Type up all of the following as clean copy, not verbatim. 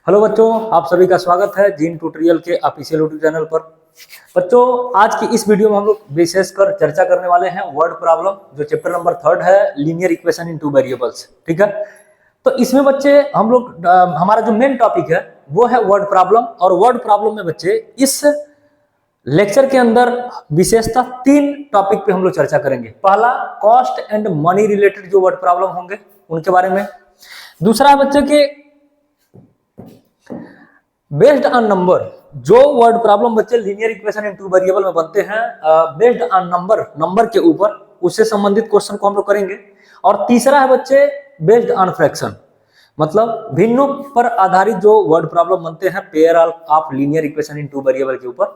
Hello बच्चों, आप सभी का स्वागत है जीन ट्यूटोरियल के ऑफिशियल यूट्यूब चैनल पर। बच्चों, आज की इस वीडियो में हम लोग विशेषकर चर्चा करने वाले हैं वर्ड प्रॉब्लम, जो चैप्टर नंबर 3 है, linear equation in two variables. ठीक है, तो इसमें बच्चे हम लोग हमारा जो मेन टॉपिक है वो है वर्ड प्रॉब्लम। और वर्ड प्रॉब्लम में बच्चे इस लेक्चर के अंदर विशेषतः 3 टॉपिक पे हम लोग चर्चा करेंगे। पहला, कॉस्ट एंड मनी रिलेटेड जो वर्ड प्रॉब्लम होंगे उनके बारे में। दूसरा है बच्चे के बेस्ड ऑन नंबर, जो वर्ड प्रॉब्लम बच्चे linear equation in two variable में बनते हैं बेस्ड ऑन नंबर के ऊपर, उससे संबंधित क्वेश्चन को हम लोग करेंगे। और तीसरा है बच्चे बेस्ड ऑन फ्रैक्शन, मतलब भिन्नों पर आधारित जो वर्ड प्रॉब्लम बनते हैं pair of linear equation in two variable के ऊपर,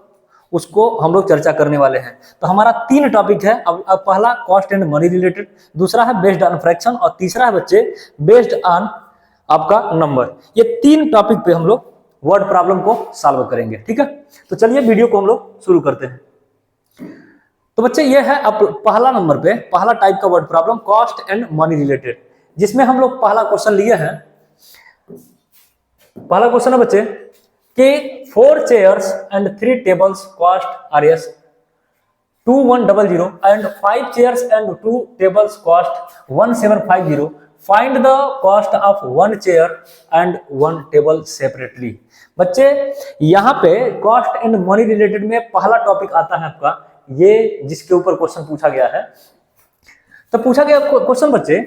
उसको हम लोग चर्चा करने वाले हैं। तो हमारा 3 टॉपिक है। अब पहला कॉस्ट एंड मनी रिलेटेड, दूसरा है बेस्ड ऑन फ्रैक्शन, और तीसरा है बच्चे बेस्ड ऑन आपका नंबर। ये 3 टॉपिक पे हम लोग वर्ड प्रॉब्लम को सॉल्व करेंगे। ठीक है, तो चलिए वीडियो को हम लोग शुरू करते हैं। तो बच्चे ये है अब पहला नंबर पे पहला टाइप का word problem, cost and money related, जिसमें हम लोग पहला क्वेश्चन लिए हैं। पहला क्वेश्चन है बच्चे कि 4 chairs and 3 tables cost RS 2100 and 5 chairs and 2 tables cost 1750. Find the cost of 1 chair and 1 table separately. बच्चे यहाँ पे कॉस्ट एंड मनी रिलेटेड में पहला टॉपिक आता है आपका, ये जिसके ऊपर क्वेश्चन पूछा गया है। तो पूछा गया क्वेश्चन बच्चे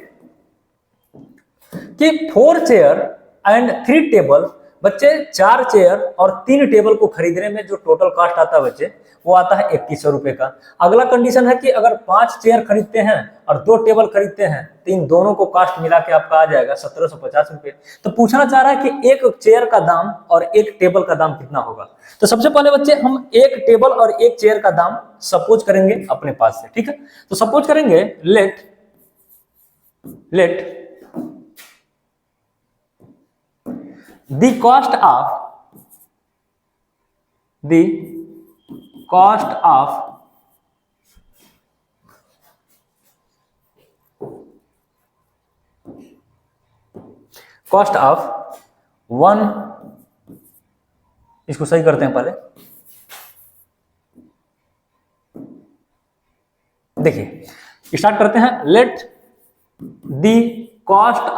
कि 4 चेयर एंड 3 टेबल, बच्चे 4 चेयर और 3 टेबल को खरीदने में जो टोटल कॉस्ट आता है बच्चे, वो आता है 2100 रुपए का। अगला कंडीशन है कि अगर 5 चेयर खरीदते हैं और 2 टेबल खरीदते हैं तो इन दोनों को कॉस्ट मिला के आपका आ जाएगा 1750 रुपए। तो पूछना चाह रहा है कि एक चेयर का दाम और एक टेबल का दाम कितना होगा। तो सबसे पहले बच्चे हम एक टेबल और एक चेयर का दाम सपोज करेंगे अपने पास से। ठीक है, तो सपोज करेंगे let the cost of one, इसको सही करते हैं पहले। देखिए स्टार्ट करते हैं। Let the cost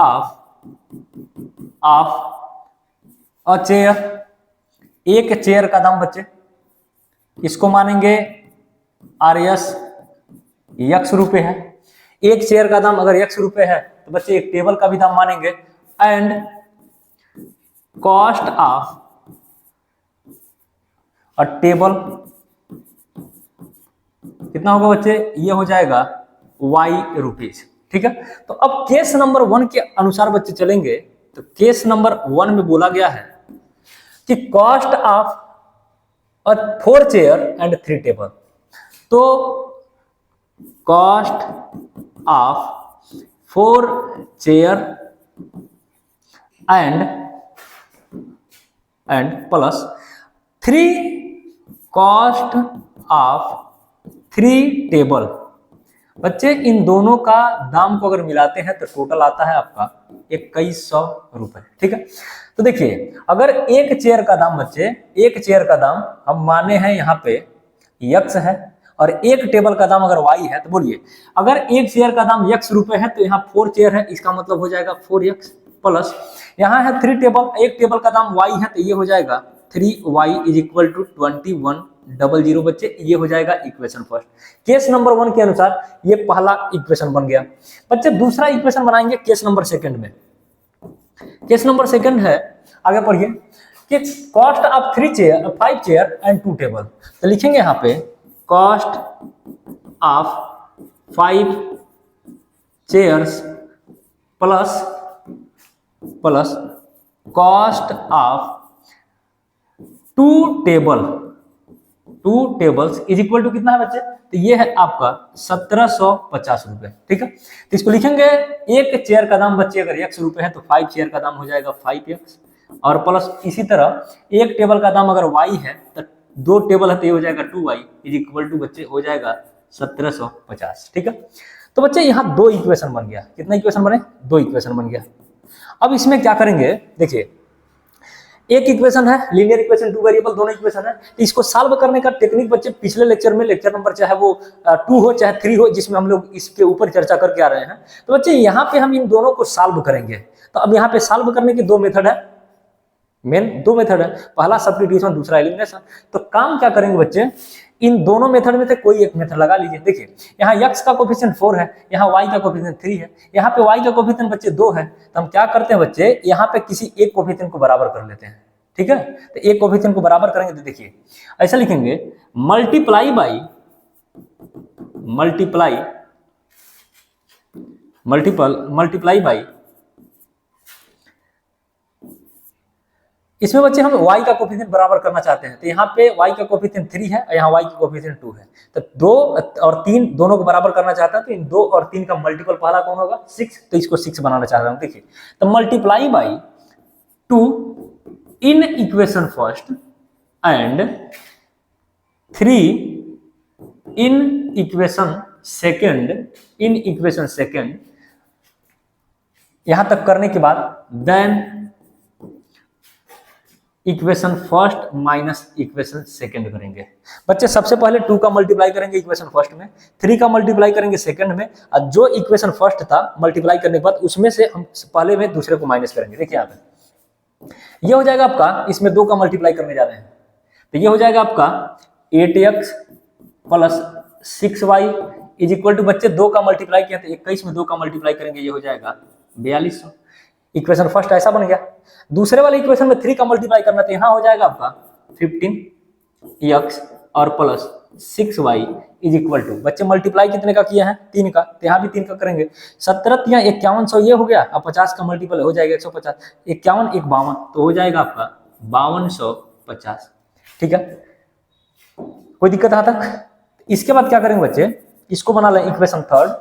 of a chair, एक चेयर का दाम बच्चे, इसको मानेंगे RS X रुपए है। एक चेयर का दाम अगर X रुपए है तो बच्चे एक टेबल का भी दाम मानेंगे। And cost of a table कितना होगा बच्चे, ये हो जाएगा Y रुपीज। ठीक है, तो अब केस नंबर 1 के अनुसार बच्चे चलेंगे। तो केस नंबर 1 में बोला गया है कि cost of 4 chair and 3 table. तो cost of 4 chair and plus 3 cost of 3 table. बच्चे इन दोनों का दाम को अगर मिलाते हैं तो टोटल आता है आपका 2100 रुपए। ठीक है, तो देखिए अगर एक चेयर का दाम बच्चे, एक चेयर का दाम हम माने हैं यहाँ पे X है और एक टेबल का दाम अगर Y है, तो बोलिए अगर एक चेयर का दाम X रुपए है तो यहाँ 4 चेयर है, इसका मतलब हो जाएगा 4X, प्लस यहाँ है 3 टेबल, एक टेबल का दाम Y है तो ये हो जाएगा 3Y इज इक्वल टू 2100 बच्चे। ये हो जाएगा इक्वेशन फर्स्ट। केस नंबर 1 के अनुसार ये पहला इक्वेशन बन गया। बच्चे दूसरा इक्वेशन बनाएंगे केस नंबर 2 में। केस नंबर 2 है, आगे पढ़िए, कि cost of 5 chair and 2 table. तो लिखेंगे यहाँ पे cost of 5 chairs plus cost of 2 tables is equal to कितना है बच्चे, तो ये है आपका 1750 रुपए। ठीक है, तो इसको लिखेंगे एक चेयर का दाम बच्चे अगर X रुपए है तो 5 चेयर का दाम हो जाएगा 5X, और प्लस इसी तरह एक टेबल का दाम अगर Y है तो 2 टेबल है तो ये हो जाएगा 2Y इज इक्वल टू बच्चे हो जाएगा 1750। ठीक है, तो बच्चे यहाँ 2 इक्वेशन बन गया। कितना इक्वेशन बने, 2 इक्वेशन बन गया। अब इसमें क्या करेंगे, देखिए एक इक्वेशन है लीनियर इक्वेशन, टू वेरिएबल दोनों इक्वेशन है। तो इसको सॉल्व करने का टेक्निक बच्चे पिछले लेक्चर में, लेक्चर नंबर चाहे वो 2 हो चाहे 3 हो, जिसमें हम लोग इसके ऊपर चर्चा करके आ रहे हैं। तो बच्चे यहाँ पे हम इन दोनों को सॉल्व करेंगे। तो अब यहाँ पे सॉल्व करने के 2 मेथड है, मेन 2 मेथड है, पहला सब्स्टिट्यूशन, दूसरा एलिमिनेशन। तो काम क्या करेंगे बच्चे, इन दोनों मेथड में से कोई एक मेथड लगा लीजिए। देखिए यहाँ x का कोफिशिएंट 4 है, यहाँ y का कोफिशिएंट 3 है, यहाँ पे y का कोफिशिएंट बच्चे 2 है। तो हम क्या करते हैं बच्चे, यहाँ पे किसी एक कोफिशिएंट को बराबर कर लेते हैं, ठीक है। तो एक कोफिशिएंट को बराबर करेंगे तो देखिए ऐसा लिखेंगे, मल्टीप्लाई बाई इसमें बच्चे हम y का कोफिशिएंट बराबर करना चाहते हैं। तो यहाँ पे y का कोफिशिएंट 3 है और यहाँ y का कोफिशिएंट 2 है। तो 2 और 3 दोनों को बराबर करना चाहता है। तो इन 2 और 3 का मल्टीपल पहला कौन होगा, 6। तो इसको 6 बनाना चाह रहा हूँ। देखिए तो multiply by 2 in equation first and 3 in equation second, यहां तक करने के बाद then equation first minus equation second करेंगे। बच्चे सबसे पहले 2 का मल्टीप्लाई करेंगे इक्वेशन फर्स्ट में, 3 का मल्टीप्लाई करेंगे सेकंड में, और जो इक्वेशन फर्स्ट था मल्टीप्लाई करने के बाद उसमें से हम पहले में दूसरे को माइनस करेंगे। देखिए यहाँ पे ये हो जाएगा आपका, इसमें 2 का मल्टीप्लाई करने जा रहे हैं तो ये हो जाएगा आपका 8x plus 6y is equal to, बच्चे 2 का मल्टीप्लाई किया तो 21 में 2 का मल्टीप्लाई करेंगे, ये हो जाएगा 4200। इक्वेशन फर्स्ट ऐसा बन गया। दूसरे वाले इक्वेशन में 3 का मल्टीप्लाई करना तो यहाँ हो जाएगा आपका 15x और plus 6y is equal to, बच्चे मल्टीप्लाई कितने का किया है, 3 का, तो यहाँ भी 3 का करेंगे। 17 या 5100 ये हो गया, अब 50 का मल्टीपल हो जाएगा 150, 51 1 52 तो हो जाएगा आपका 5250, ठीक है। कोई दिक्कत यहाँ तक? इसके बाद क्या करेंगे बच्चे, इसको बना लें इक्वेशन थर्ड।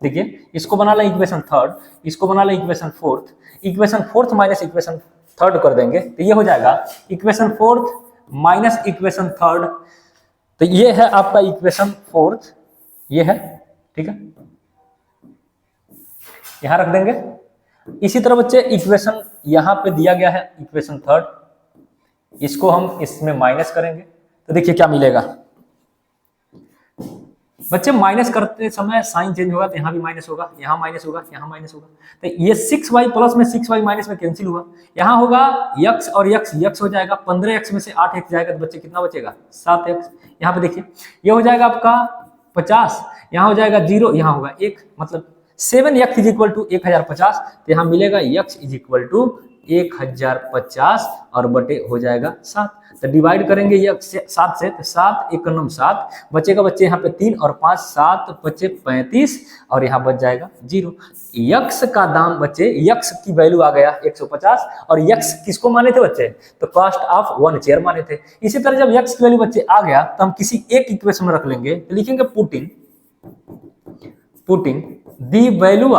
देखिए इसको बना लें इक्वेशन थर्ड, इसको बना लें equation fourth, equation fourth minus equation third कर देंगे तो ये हो जाएगा equation fourth minus equation third. तो ये है आपका इक्वेशन फोर्थ, ये है, ठीक है, यहां रख देंगे। इसी तरह बच्चे इक्वेशन यहां पे दिया गया है इक्वेशन थर्ड, इसको हम इसमें माइनस करेंगे तो देखिए क्या मिलेगा। बच्चे माइनस करते समय साइन चेंज होगा तो यहाँ भी माइनस होगा, यहाँ माइनस होगा, यहाँ माइनस होगा। तो ये 6y प्लस में 6y माइनस में कैंसिल हुआ, यहाँ होगा x और x हो जाएगा, 15x में से 8x जाएगा तो बच्चे कितना बचेगा, 7x। यहाँ पे देखिए ये हो जाएगा आपका 50, यहाँ हो जाएगा 0, यहाँ होगा 1, मतलब 7x इज इक्वल टू 1050। तो यहाँ मिलेगा x इज इक्वल टू 1050 और बटे हो जाएगा 7। तो डिवाइड करेंगे ये 7 से, तो 7 1 9 7 बचेगा बच्चे, यहाँ पे 3 और 5 7 बच्चे 35 और यहाँ बच जाएगा 0। यक्स का दाम बच्चे, यक्स की वैल्यू आ गया 150 और यक्स किसको माने थे बच्चे, तो कॉस्ट ऑफ 1 चेयर माने थे। इसी तरह जब यक्स की वैल्यू बच्चे आ गया तो हम किसी एक इक्वेशन में रख लेंगे, तो लिखेंगे putting the value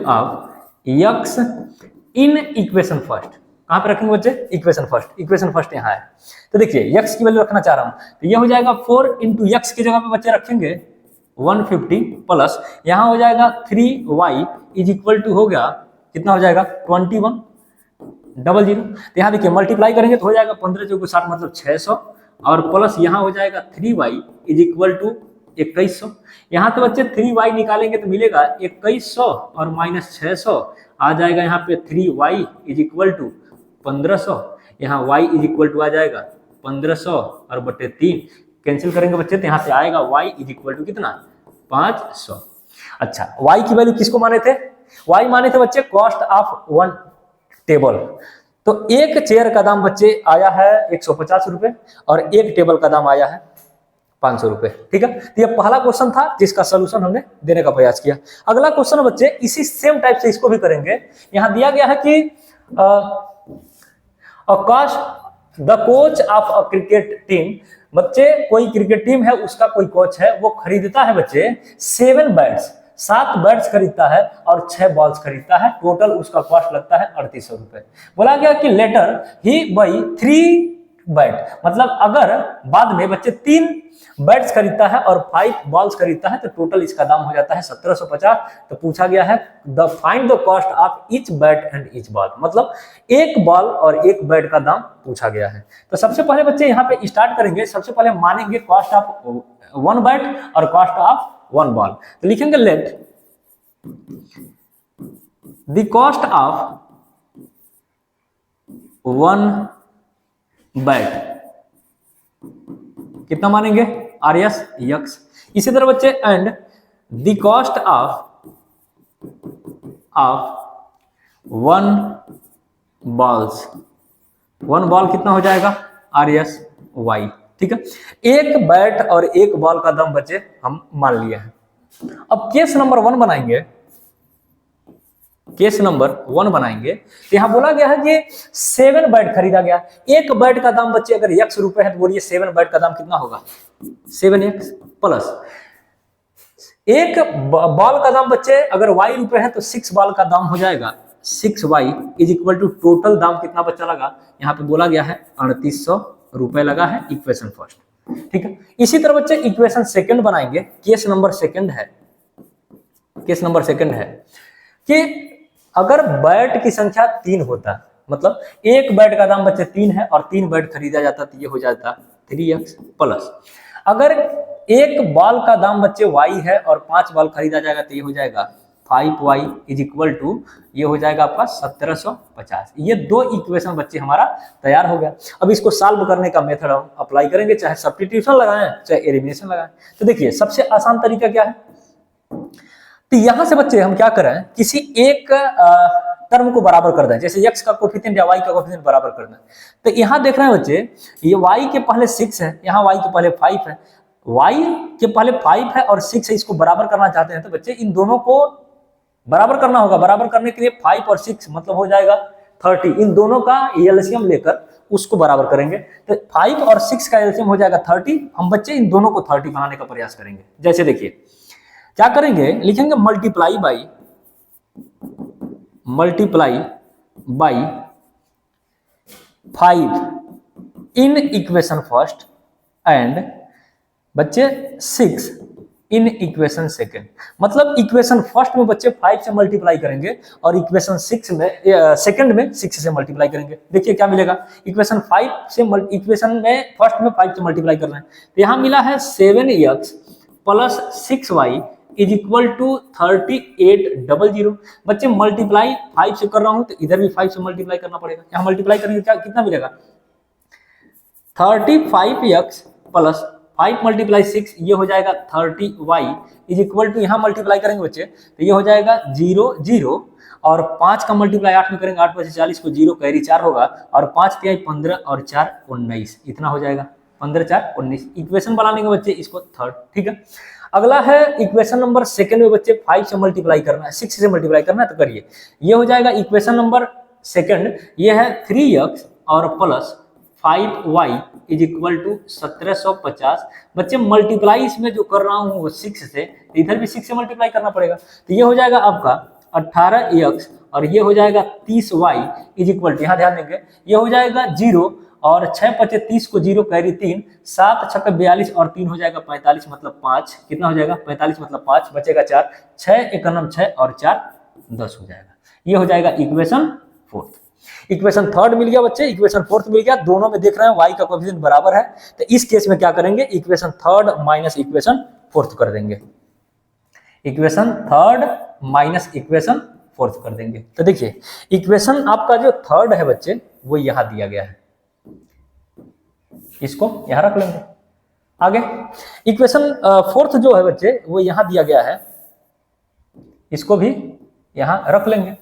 of x in equation first. कहां पे रखेंगे बच्चे, इक्वेशन फर्स्ट यहाँ है। तो देखिए x की वैल्यू रखना चाह रहा हूं तो ये हो जाएगा 4 इंटू एक्स की जगह पे बच्चे रखेंगे 150 प्लस यहाँ हो जाएगा 3y इज इक्वल टू हो गया कितना हो जाएगा 2100। तो यहाँ देखिए मल्टीप्लाई करेंगे तो हो जाएगा 15 चौको 60 मतलब 600 और प्लस यहाँ हो जाएगा 3y इज इक्वल टू 2100। यहाँ तो बच्चे 3y निकालेंगे तो मिलेगा 2100 और माइनस 600 आ जाएगा यहाँ पे 3y इज इक्वल टू 1500, यहाँ y इज इक्वल टू आ जाएगा 1500 और बटे 3 कैंसिल करेंगे बच्चे तो यहाँ से आएगा y इज इक्वल टू कितना 500। अच्छा y की वैल्यू किसको माने थे, y माने थे बच्चे कॉस्ट ऑफ 1 टेबल। तो एक चेयर का दाम बच्चे आया है 150 रुपए और एक टेबल का दाम आया है 500 रुपए, ठीक है। तो ये पहला क्वेश्चन था जिसका सोल्यूशन हमने देने का प्रयास किया। अगला क्वेश्चन बच्चे इसी सेम टाइप से इसको भी करेंगे। यहाँ दिया गया है कि the coach of a cricket team, बच्चे कोई क्रिकेट टीम है उसका कोई कोच है, वो खरीदता है बच्चे 7 बैट्स खरीदता है और 6 बॉल्स खरीदता है, टोटल उसका कॉस्ट लगता है 3800 रुपए। बोला गया कि लेटर ही बाई 3 बैट, मतलब अगर बाद में बच्चे 3 बैट्स खरीदता है और 5 बॉल्स खरीदता है तो टोटल इसका दाम हो जाता है 1750। तो पूछा गया है find the cost of each bat and each ball, मतलब एक बॉल और एक बैट का दाम पूछा गया है। तो सबसे पहले बच्चे यहाँ पे स्टार्ट करेंगे, सबसे पहले मानेंगे कॉस्ट ऑफ 1 बैट और कॉस्ट ऑफ 1 बॉल। तो लिखेंगे late the cost of 1 bat, कितना मानेंगे आर एस यक्स। इसी तरह बच्चे and the cost of 1 balls, 1 ball कितना हो जाएगा आर एस वाई। ठीक है, एक बैट और एक बॉल का दाम बच्चे हम मान लिया है। अब केस नंबर 1 बनाएंगे, केस नंबर 1 बनाएंगे। तो यहां बोला गया है कि 7 बैट खरीदा गया, एक बैट का दाम बच्चे अगर x रुपए है तो बोलिए 7 बैट का दाम कितना होगा 7x प्लस एक बॉल का दाम बच्चे अगर y रुपए है तो 6 बॉल का दाम हो जाएगा 6y is equal to total दाम कितना बच्चा लगा, यहाँ पे बोला गया है 3800 रुपए लगा है इक्वेशन फर्स्ट। ठीक है, इसी तरह बच्चे इक्वेशन सेकंड बनाएंगे। केस नंबर सेकंड है, केस नंबर सेकंड है कि अगर बैट की संख्या 3 होता, मतलब एक बैट का दाम बच्चे 3 है और 3 बैट खरीदा जाता तो ये हो जाता 3x प्लस अगर एक बॉल का दाम बच्चे y है और 5 बॉल खरीदा जाएगा तो ये हो जाएगा 5y इज इक्वल टू ये हो जाएगा आपका 1750। ये 2 इक्वेशन बच्चे हमारा तैयार हो गया। अब इसको सॉल्व करने का मेथड हम अप्लाई करेंगे, चाहे सब्स्टिट्यूशन लगाएं चाहे एलिमिनेशन लगाएं। तो देखिए सबसे आसान तरीका क्या है, तो यहां से बच्चे हम क्या करें, किसी एक टर्म को बराबर कर दें, जैसे x का कोफिशिएंट या y का कोफिशिएंट बराबर कर दें। तो यहां देख रहे हैं बच्चे ये y के पहले 6 है, यहाँ y के पहले 5 है, y के पहले 5 है और 6 है, इसको बराबर करना चाहते हैं तो बच्चे इन दोनों को बराबर करना होगा। बराबर करने के लिए 5 और 6 मतलब हो जाएगा 30, इन दोनों का एलसीएम लेकर उसको बराबर करेंगे। तो 5 और 6 का एलसीएम हो जाएगा 30। हम बच्चे इन दोनों को 30 बनाने का प्रयास करेंगे। जैसे देखिए क्या करेंगे, लिखेंगे multiply by 5 in equation first and बच्चे 6 इन इक्वेशन सेकंड। मतलब इक्वेशन फर्स्ट में बच्चे 5 से मल्टीप्लाई करेंगे और इक्वेशन 6 में सेकंड में 6 से मल्टीप्लाई करेंगे। देखिए क्या मिलेगा, इक्वेशन 5 से इक्वेशन में फर्स्ट में 5 से मल्टीप्लाई कर रहे हैं तो यहां मिला है 7x plus 6y is equal to 3800। बच्चे मल्टीप्लाई 5 से कर रहा हूं तो इधर भी 5 से मल्टीप्लाई करना पड़ेगा। यहां मल्टीप्लाई करेंगे क्या कितना मिलेगा 35x प्लस 5 मल्टीप्लाई 6 ये हो जाएगा 30y इज इक्वल टू यहाँ मल्टीप्लाई करेंगे बच्चे तो ये हो जाएगा 0 0 और 5 का मल्टीप्लाई 8 में करेंगे, 8 बचे 40 को 0 कैरी 4 होगा और 5 तिहाई 15 और 4 19, इतना हो जाएगा 15 4 19। इक्वेशन बना लेंगे बच्चे इसको थर्ड। ठीक है, अगला है इक्वेशन नंबर सेकंड में बच्चे 5 से मल्टीप्लाई करना है, 6 से मल्टीप्लाई करना है तो करिए। ये हो जाएगा इक्वेशन नंबर सेकंड, ये है 3x और plus 5y is equal to 1750। बच्चे मल्टीप्लाई इसमें जो कर रहा हूं वो 6 से, तो इधर भी 6 से मल्टीप्लाई करना पड़ेगा तो ये हो जाएगा आपका 18x और ये हो जाएगा 30y इज इक्वल टू, यहाँ ध्यान देंगे ये हो जाएगा 0 और 6 पचे 30 को 0 कैरी 3, 7 छक्के 42 और 3 हो जाएगा 45 मतलब 5, कितना हो जाएगा 45 मतलब 5 बचेगा 4, 6 एकनम 6 और 4 10 हो जाएगा। ये हो जाएगा इक्वेशन फोर्थ। इक्वेशन थर्ड मिल गया बच्चे, इक्वेशन फोर्थ मिल गया, दोनों में देख रहे हैं y का कोएफिशिएंट बराबर है तो इस केस में क्या करेंगे equation third minus equation fourth कर देंगे, equation third minus equation fourth कर देंगे। तो देखिए इक्वेशन आपका जो थर्ड है बच्चे वो यहां दिया गया है, इसको यहां रख लेंगे। आगे इक्वेशन फोर्थ जो है बच्चे वो यहां दिया गया है, इसको भी यहां रख लेंगे।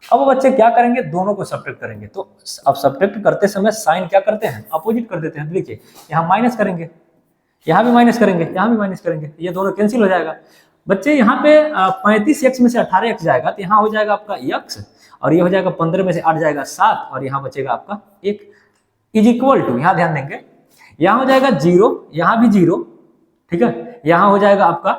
अब बच्चे क्या करेंगे दोनों को सब्ट्रैक्ट करेंगे, तो अब सब्ट्रैक्ट करते समय साइन क्या करते हैं अपोजिट कर देते हैं। तो देखिए यहाँ माइनस करेंगे, यहाँ भी माइनस करेंगे, यहाँ भी माइनस करेंगे, ये दोनों कैंसिल हो जाएगा। बच्चे यहाँ पे 35x में से 18x जाएगा तो यहाँ हो जाएगा आपका x और ये हो जाएगा 15 में से 8 जाएगा 7 और यहाँ बचेगा आपका 1 इज इक्वल टू, यहाँ ध्यान देंगे यहाँ हो जाएगा 0, यहाँ भी 0, ठीक है, यहाँ हो जाएगा आपका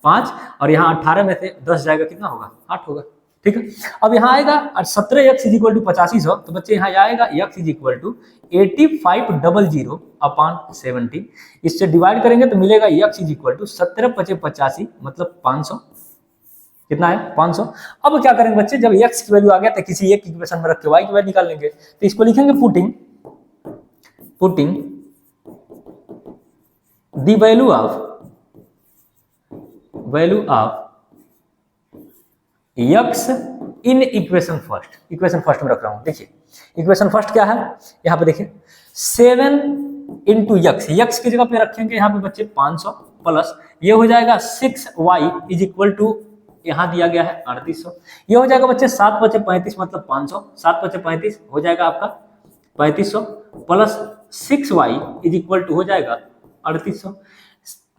5 और यहाँ 18 में से 10 जाएगा कितना होगा 8 होगा। ठीक है। अब यहाँ आएगा 17x इज इक्वल टू 8500, तो बच्चे यहाँ आएगा x is equal to 8500 upon 70, इससे डिवाइड करेंगे तो मिलेगा x इज इक्वल टू 17×5 मतलब 500, कितना है 500। अब क्या करेंगे बच्चे, जब x की वैल्यू आ गया तो किसी एक इक्वेशन में रख के y की वैल्यू निकाल लेंगे, तो इसको लिखेंगे putting the value of x in equation first में रख रहा हूं। देखिए इक्वेशन फर्स्ट क्या है, यहाँ पे देखिए 7 इंटू x की जगह पे रखेंगे यहाँ पे बच्चे 500 प्लस ये हो जाएगा 6y इज इक्वल टू यहाँ दिया गया है 3800, ये हो जाएगा बच्चे 7×5 मतलब 500, 7×5 हो जाएगा आपका 3500 plus 6y is equal to हो जाएगा 3800।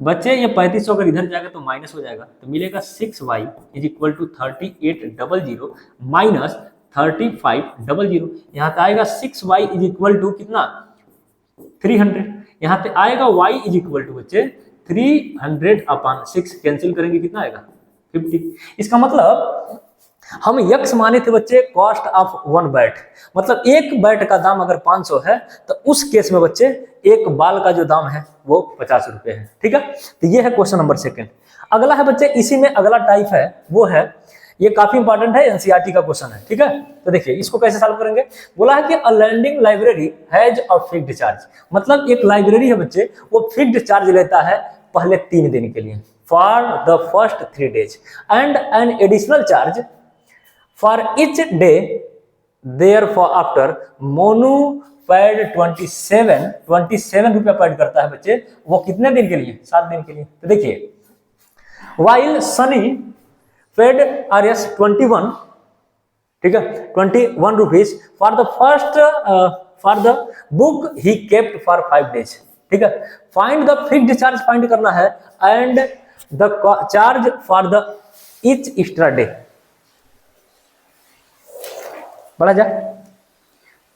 बच्चे ये 3500 अगर इधर जाएगा तो माइनस हो जाएगा, तो मिलेगा 6y is equal to 3800 minus 3500, यहाँ पे आएगा 6y इज इक्वल टू कितना 300, यहाँ पे आएगा y इज इक्वल टू बच्चे 300 अपॉन 6 कैंसिल करेंगे कितना आएगा 50। इसका मतलब हम x माने थे बच्चे कॉस्ट ऑफ 1 बैट, मतलब एक बैट का दाम अगर 500 है तो उस केस में बच्चे एक बाल का जो दाम है वो 50 रुपए है। ठीक है, तो ये है क्वेश्चन नंबर 2। अगला है बच्चे, इसी में अगला टाइप है वो है, ये काफी इंपॉर्टेंट है, एनसीईआरटी का क्वेश्चन है। ठीक है, तो देखिए इसको कैसे सॉल्व करेंगे। बोला है कि a lending library has a fixed charge, मतलब एक लाइब्रेरी है बच्चे वो फिक्स्ड चार्ज लेता है पहले 3 दिन के लिए for the first 3 days and an additional charge for each day therefore after Monu paid 27 रुपया पैड करता है बच्चे, वो कितने दिन के लिए 7 दिन के लिए। तो देखिए वाइल सनी पेड RS 21, ठीक है 21 rupees for the first for the book he kept for 5 days। ठीक है, find the fixed charge find करना है and the charge for the each extra day. बढ़ा जाए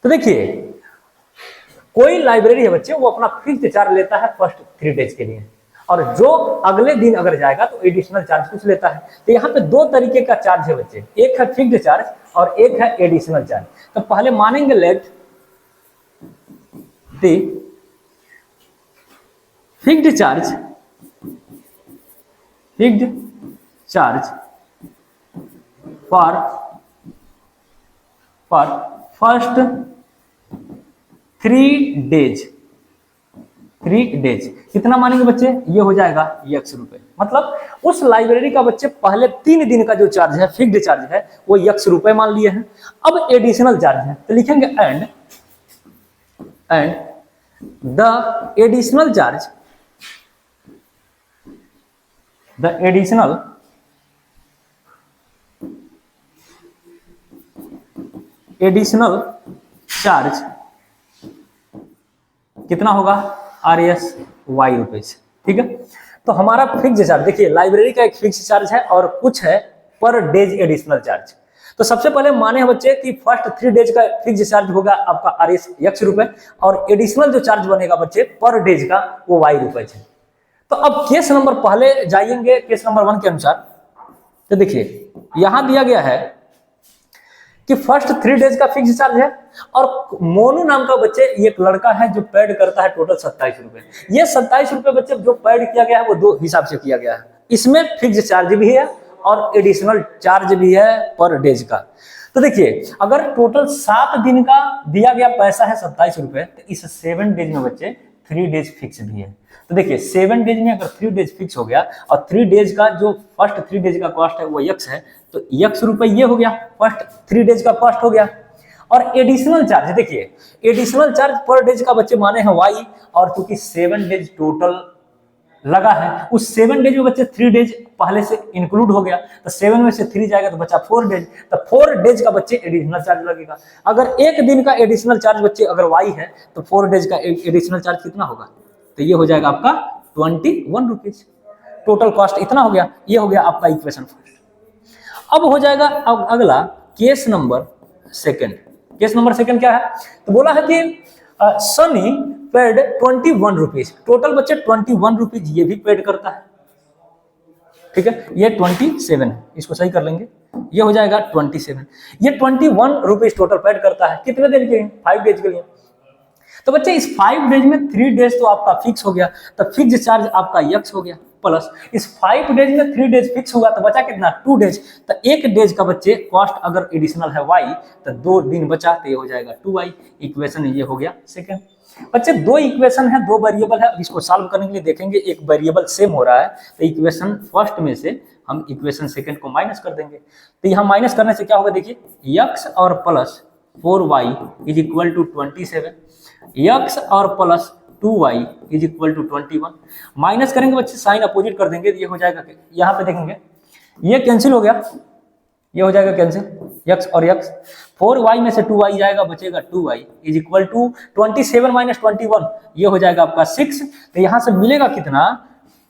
तो देखिए कोई लाइब्रेरी है बच्चे वो अपना फिक्स्ड चार्ज लेता है फर्स्ट 3 days के लिए, और जो अगले दिन अगर जाएगा तो एडिशनल चार्ज कुछ लेता है। तो यहाँ पे 2 तरीके का चार्ज है बच्चे, एक है फिक्स्ड चार्ज और एक है एडिशनल चार्ज। तो पहले मानेंगे let the fixed charge for first 3 days कितना मानेंगे बच्चे, ये हो जाएगा x रुपए। मतलब उस लाइब्रेरी का बच्चे पहले 3 दिन का जो चार्ज है फिक्स्ड चार्ज है वो x रुपए मान लिए हैं। अब एडिशनल चार्ज है तो लिखेंगे एंड द एडिशनल चार्ज कितना होगा RS Y रुपीज। ठीक है, तो हमारा फिक्स चार्ज देखिए लाइब्रेरी का एक फिक्स चार्ज है और कुछ है पर डेज एडिशनल चार्ज। तो सबसे पहले माने हैं बच्चे कि फर्स्ट 3 days का फिक्स चार्ज होगा आपका RS x रुपए और एडिशनल जो चार्ज बनेगा बच्चे पर डेज का वो Y रुपए है। तो अब केस नंबर पहले जाएंगे केस नंबर 1 के अनुसार। तो देखिए यहां दिया गया है कि फर्स्ट 3 days का फिक्स चार्ज है और मोनू नाम का बच्चे एक लड़का है जो पेड करता है टोटल 27 रुपए। ये 27 रुपए बच्चे जो पेड किया गया है वो 2 हिसाब से किया गया है, इसमें फिक्स चार्ज भी है और एडिशनल चार्ज भी है पर डेज का। तो देखिए अगर टोटल 7 दिन का दिया गया पैसा है 27 रुपए तो इस 7 days में बच्चे 3 days फिक्स भी है। तो देखिए 7 days में अगर 3 days फिक्स हो गया और 3 days का जो फर्स्ट 3 days का कॉस्ट है वो x है, तो x रुपए ये हो गया फर्स्ट 3 days का कॉस्ट हो गया। और एडिशनल चार्ज देखिए एडिशनल चार्ज पर डेज का बच्चे माने हैं y, और क्योंकि 7 days टोटल लगा है उस 7 days में बच्चे 3 days पहले से इंक्लूड हो गया, तो 7 में से 3 जाएगा तो बचा 4 days, तो 4 days का बच्चे एडिशनल चार्ज लगेगा। अगर एक दिन का एडिशनल चार्ज बच्चे अगर y है तो 4 days का एडिशनल चार्ज कितना होगा, तो ये हो जाएगा आपका 21 रुपीज। टोटल कॉस्ट इतना हो गया, ये हो गया आपका इक्वेशन फर्स्ट। अब हो जाएगा अब अगला केस नंबर 2। केस नंबर 2 क्या है, तो बोला है कि सनी पेड 21 रुपीज, टोटल बच्चे 21 रुपीज ये भी पेड करता है। ठीक है, ये 27 है, इसको सही कर लेंगे ये हो जाएगा 27। ये 21 रुपीज टोटल पेड करता है, कितने दिन के लिए? 5 डेज के लिए। तो बच्चे इस 5 डेज में 3 डेज तो आपका फिक्स हो गया, तो फिक्स चार्ज आपका यक्स हो गया, प्लस इस 5 डेज में 3 डेज फिक्स हुआ तो बचा कितना? 2 डेज। तो 1 डेज का बच्चे कॉस्ट अगर एडिशनल है y, तो 2 दिन बचा तो ये हो जाएगा 2y। इक्वेशन ये हो गया सेकंड। बच्चे 2 इक्वेशन है, 2 वेरिएबल है, इसको सॉल्व करने के लिए देखेंगे एक वेरिएबल सेम हो रहा है, तो इक्वेशन फर्स्ट में से हम इक्वेशन सेकंड को माइनस कर देंगे। तो यहाँ माइनस करने से क्या होगा देखिए, x और plus 4y is equal to 27, x और plus 2y is equal to 21। Minus करेंगे बच्चे, साइन अपोजिट कर देंगे, ये हो जाएगा, यहाँ पे देखेंगे ये कैंसिल हो गया, ये हो जाएगा कैंसिल, x और x, 4y में से 2y जाएगा, बचेगा 2y is equal to 27 minus 21, ये हो जाएगा आपका 6। तो यहाँ से मिलेगा कितना?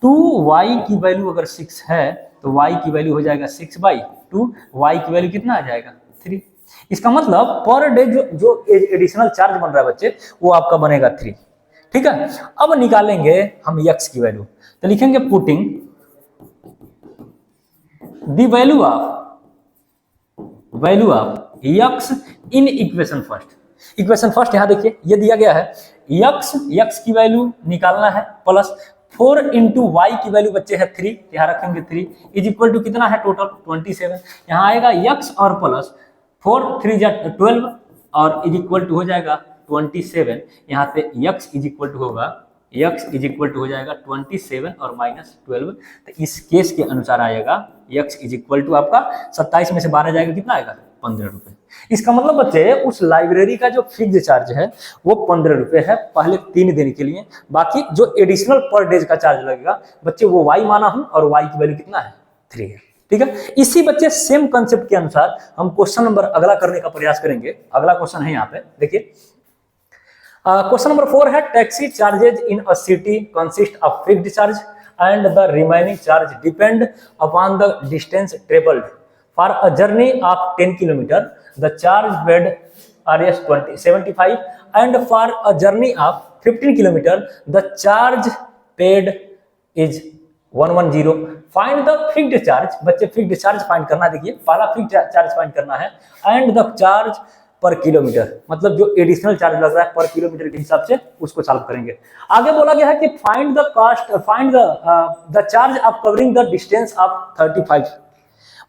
2y की वैल्यू अगर 6 है तो y की वैल्यू हो जाएगा 6/2, y की वैल्यू कितना आ जाएगा? 3। इसका मतलब पर डे जो एडिशनल चार्ज बन रहा है बच्चे, वो आपका बनेगा 3। ठीक है, अब निकालेंगे हम x की वैल्यू, तो लिखेंगे putting the value of x in equation first. Equation first यहां देखिए ये दिया गया है, x की वैल्यू निकालना है, प्लस 4 इंटू y की वैल्यू बच्चे है 3, यहाँ रखेंगे 3 इज इक्वल टू कितना है टोटल? 27। यहाँ आएगा x और प्लस 4 3 जा 12 और इज इक्वल टू हो जाएगा 27। यहाँ पे x इज इक्वल टू होगा, x इज इक्वल टू हो जाएगा 27 और माइनस 12। तो इस केस के अनुसार आएगा x इज इक्वल टू आपका 27 में से 12 जाएगा, कितना आएगा? 15 रुपए। इसका मतलब बच्चे उस लाइब्रेरी का जो फिक्स चार्ज है वो 15 रुपए है पहले 3 दिन के लिए, बाकी जो एडिशनल पर डेज का चार्ज लगेगा बच्चे वो y माना हूं और y की वैल्यू कितना है? 3 है। ठीक है, इसी बच्चे सेम कंसेप्ट के अनुसार हम क्वेश्चन नंबर अगला करने का प्रयास करेंगे। अगला क्वेश्चन है यहाँ पे देखिए, क्वेश्चन नंबर 4 है, taxi charges in a city consist of fixed charge and the remaining charge depend upon the distance travelled for a journey of 10 kilometre the charge paid Rs 75 and for a journey of 15 kilometre the charge paid is 110। Find the fixed charge. बच्चे fixed charge find करना, देखिए पहला fixed charge find करना है and the charge पर kilometre, मतलब जो additional charge लग रहा है पर किलोमीटर के हिसाब से उसको सॉल्व करेंगे। आगे बोला गया है कि find the cost, find the charge of covering the distance of 35।